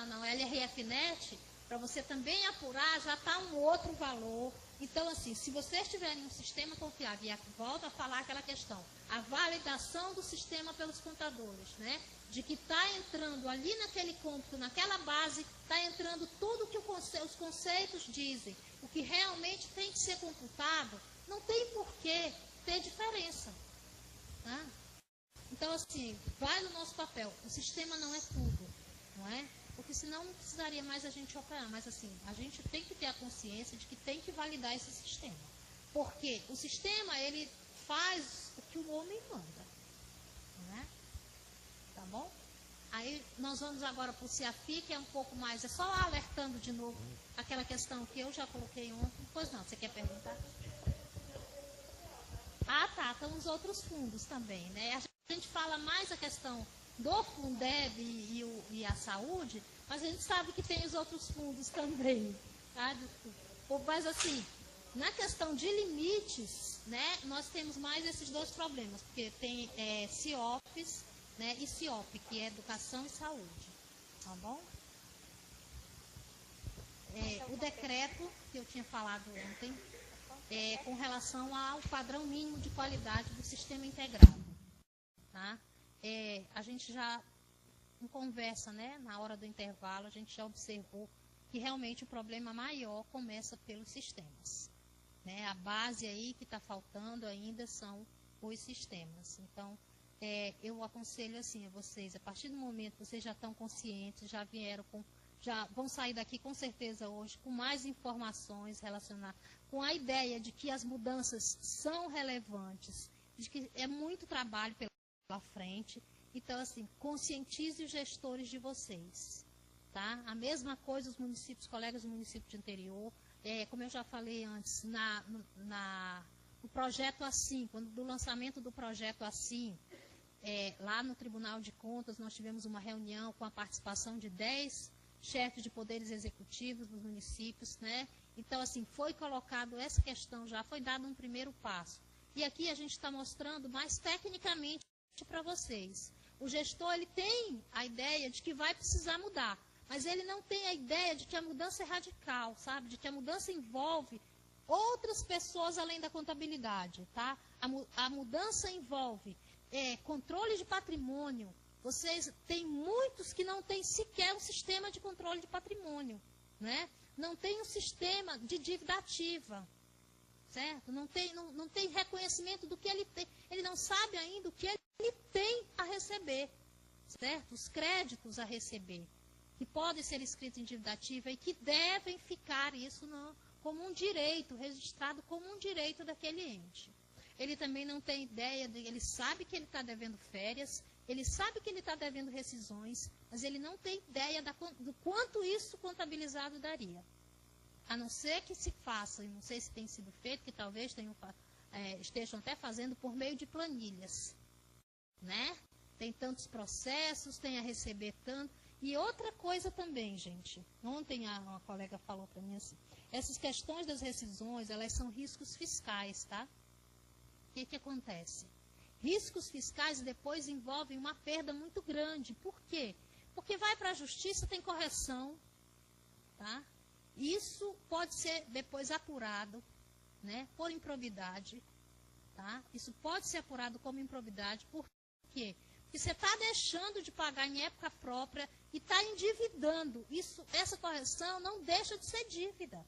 [SPEAKER 1] no LRFnet, para você também apurar, já está um outro valor. Então, assim, se vocês tiverem um sistema confiável, e volto a falar aquela questão, a validação do sistema pelos contadores, né? De que está entrando ali naquele cômputo, naquela base, está entrando tudo que os conceitos dizem, o que realmente tem que ser computado, não tem por que ter diferença. Tá? Então, assim, vai no nosso papel. O sistema não é tudo, não é? O porque senão não precisaria mais a gente operar. Mas assim, a gente tem que ter a consciência de que tem que validar esse sistema. Porque o sistema, ele faz o que o homem manda. Né? Tá bom? Aí nós vamos agora para o CIAFI, que é um pouco mais, é só alertando de novo aquela questão que eu já coloquei ontem. Pois não, você quer perguntar? Ah, tá, estão os outros fundos também, né? A gente fala mais a questão do Fundeb e a saúde, mas a gente sabe que tem os outros fundos também, tá? Mas assim, na questão de limites, né, nós temos mais esses dois problemas, porque tem CIOPs, né, e CIOP, que é Educação e Saúde, tá bom? O decreto que eu tinha falado ontem, com relação ao padrão mínimo de qualidade do sistema integrado, tá? A gente já, em conversa, né, na hora do intervalo, a gente já observou que realmente o problema maior começa pelos sistemas, né? A base aí que está faltando ainda são os sistemas. Então, eu aconselho assim a vocês, a partir do momento que vocês já estão conscientes, já vão sair daqui com certeza hoje com mais informações relacionadas com a ideia de que as mudanças são relevantes, de que é muito trabalho pela frente. Então, assim, conscientize os gestores de vocês, tá? A mesma coisa os municípios, colegas do município de interior, como eu já falei antes, no projeto assim, do lançamento do projeto assim, lá no Tribunal de Contas, nós tivemos uma reunião com a participação de 10 chefes de poderes executivos dos municípios, né? Então, assim, foi colocado essa questão já, foi dado um primeiro passo. E aqui a gente está mostrando mais tecnicamente para vocês. O gestor, ele tem a ideia de que vai precisar mudar, mas ele não tem a ideia de que a mudança é radical, sabe? De que a mudança envolve outras pessoas além da contabilidade, tá? A mudança envolve controle de patrimônio. Vocês têm muitos que não têm sequer um sistema de controle de patrimônio, né? Não tem um sistema de dívida ativa, certo? Não tem reconhecimento do que ele tem. Ele não sabe ainda o que ele tem a receber, certo? Os créditos a receber, que podem ser escritos em dívida ativa e que devem ficar isso como um direito, registrado como um direito daquele ente. Ele também não tem ideia, ele sabe que ele está devendo férias, ele sabe que ele está devendo rescisões, mas ele não tem ideia do quanto isso contabilizado daria. A não ser que se faça, e não sei se tem sido feito, que talvez estejam até fazendo por meio de planilhas, né? Tem tantos processos, tem a receber tanto. E outra coisa também, gente, ontem uma colega falou para mim assim, essas questões das rescisões, elas são riscos fiscais, tá? O que acontece? Riscos fiscais depois envolvem uma perda muito grande. Por quê? Porque vai para a justiça, tem correção, tá? Isso pode ser depois apurado, né, por improbidade, tá? Isso pode ser apurado como improbidade. Por quê? Porque você está deixando de pagar em época própria e está endividando. Essa correção não deixa de ser dívida,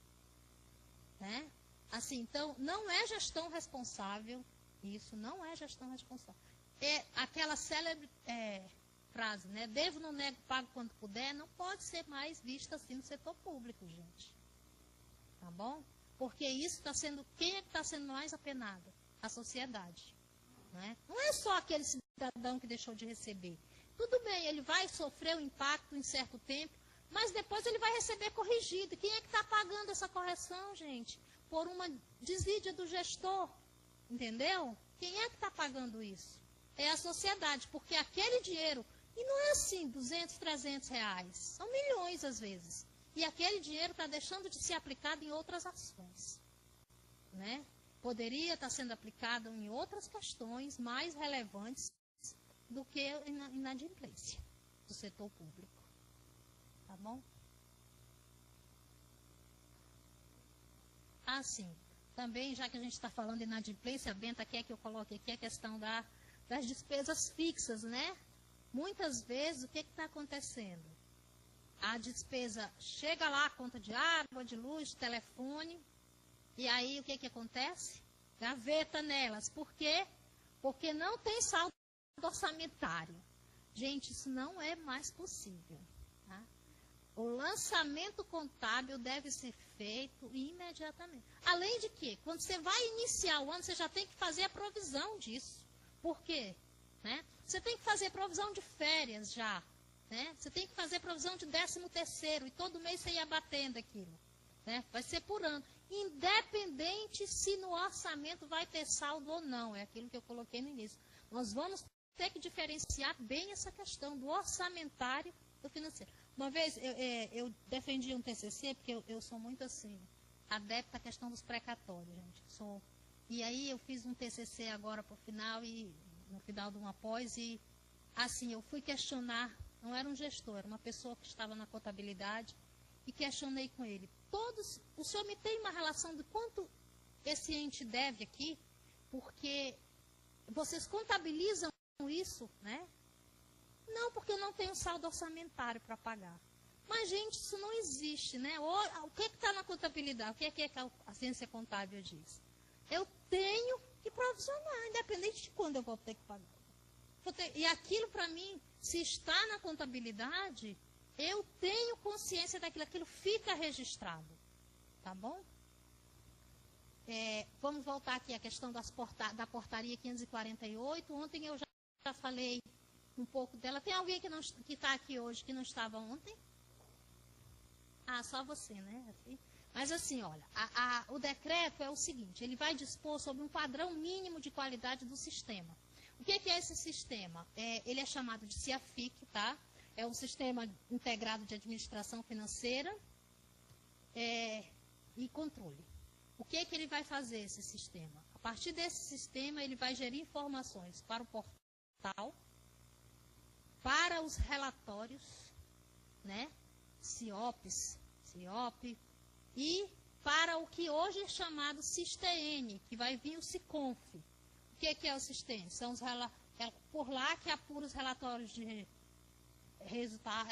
[SPEAKER 1] né? Assim, então, não é gestão responsável. Isso não é gestão responsável. É aquela célebre frase, né? Devo, não nego, pago quando puder, não pode ser mais vista assim no setor público, gente. Tá bom? Porque isso está sendo, quem é que está sendo mais apenado? A sociedade. Né? Não é só aquele cidadão que deixou de receber. Tudo bem, ele vai sofrer o impacto em certo tempo, mas depois ele vai receber corrigido. Quem é que está pagando essa correção, gente? Por uma desídia do gestor. Entendeu? Quem é que está pagando isso? É a sociedade, porque aquele dinheiro, e não é assim, 200, 300 reais, são milhões às vezes. E aquele dinheiro está deixando de ser aplicado em outras ações. Né? Poderia estar sendo aplicado em outras questões mais relevantes do que inadimplência do setor público. Tá bom? Assim. Também, já que a gente está falando de inadimplência, a Benta quer que eu coloque aqui a questão das despesas fixas, né? Muitas vezes, o que está acontecendo? A despesa chega lá, a conta de água, de luz, de telefone, e aí o que acontece? Gaveta nelas. Por quê? Porque não tem saldo orçamentário. Gente, isso não é mais possível. Tá? O lançamento contábil deve ser feito imediatamente. Além de que, quando você vai iniciar o ano, você já tem que fazer a provisão disso. Por quê? Né? Você tem que fazer provisão de férias já. Né? Você tem que fazer provisão de 13º, e todo mês você ia batendo aquilo. Né? Vai ser por ano. Independente se no orçamento vai ter saldo ou não. É aquilo que eu coloquei no início. Nós vamos ter que diferenciar bem essa questão do orçamentário do financeiro. Uma vez eu defendi um TCC, porque eu sou muito assim, adepta à questão dos precatórios, gente. E aí eu fiz um TCC agora para o final, no final de uma pós, e assim, eu fui questionar, não era um gestor, era uma pessoa que estava na contabilidade, e questionei com ele, o senhor me tem uma relação de quanto esse ente deve aqui? Porque vocês contabilizam isso, né? Não, porque eu não tenho saldo orçamentário para pagar. Mas, gente, isso não existe, né? O que está na contabilidade? O que é que a ciência contábil diz? Eu tenho que provisionar, independente de quando eu vou ter que pagar. E aquilo, para mim, se está na contabilidade, eu tenho consciência daquilo, aquilo fica registrado. Tá bom? Vamos voltar aqui à questão da portaria 548. Ontem eu já falei um pouco dela. Tem alguém que está aqui hoje que não estava ontem? Ah, só você, né? Assim. Mas assim, olha, o decreto é o seguinte, ele vai dispor sobre um padrão mínimo de qualidade do sistema. O que é esse sistema? Ele é chamado de CIAFIC, tá? É um sistema integrado de administração financeira e controle. O que ele vai fazer, esse sistema? A partir desse sistema, ele vai gerir informações para o portal, para os relatórios, né? CIOP, e para o que hoje é chamado SISTEN, que vai vir o SICONF. O que é o SISTEN? São por lá que apura os relatórios de resultado,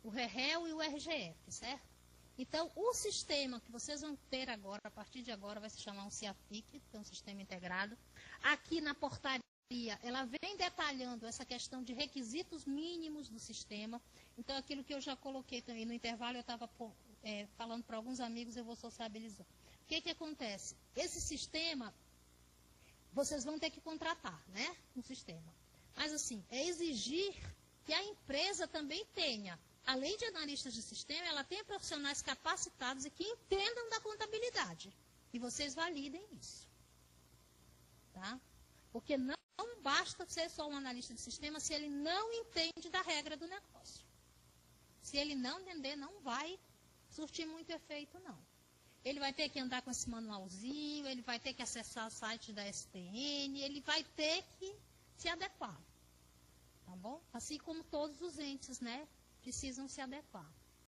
[SPEAKER 1] o REREL e o RGF, certo? Então, o sistema que vocês vão ter agora, a partir de agora, vai se chamar um CIAFIC, que é um sistema integrado. Aqui na portaria, ela vem detalhando essa questão de requisitos mínimos do sistema. Então, aquilo que eu já coloquei também no intervalo, eu estava falando para alguns amigos, eu vou sociabilizar. O que acontece? Esse sistema, vocês vão ter que contratar, né? Um sistema. Mas, assim, é exigir que a empresa também tenha, além de analistas de sistema, ela tenha profissionais capacitados e que entendam da contabilidade. E vocês validem isso. Tá? Porque não basta ser só um analista de sistema se ele não entende da regra do negócio. Se ele não entender, não vai surtir muito efeito, não. Ele vai ter que andar com esse manualzinho, ele vai ter que acessar o site da STN, ele vai ter que se adequar. Tá bom? Assim como todos os entes, né, precisam se adequar.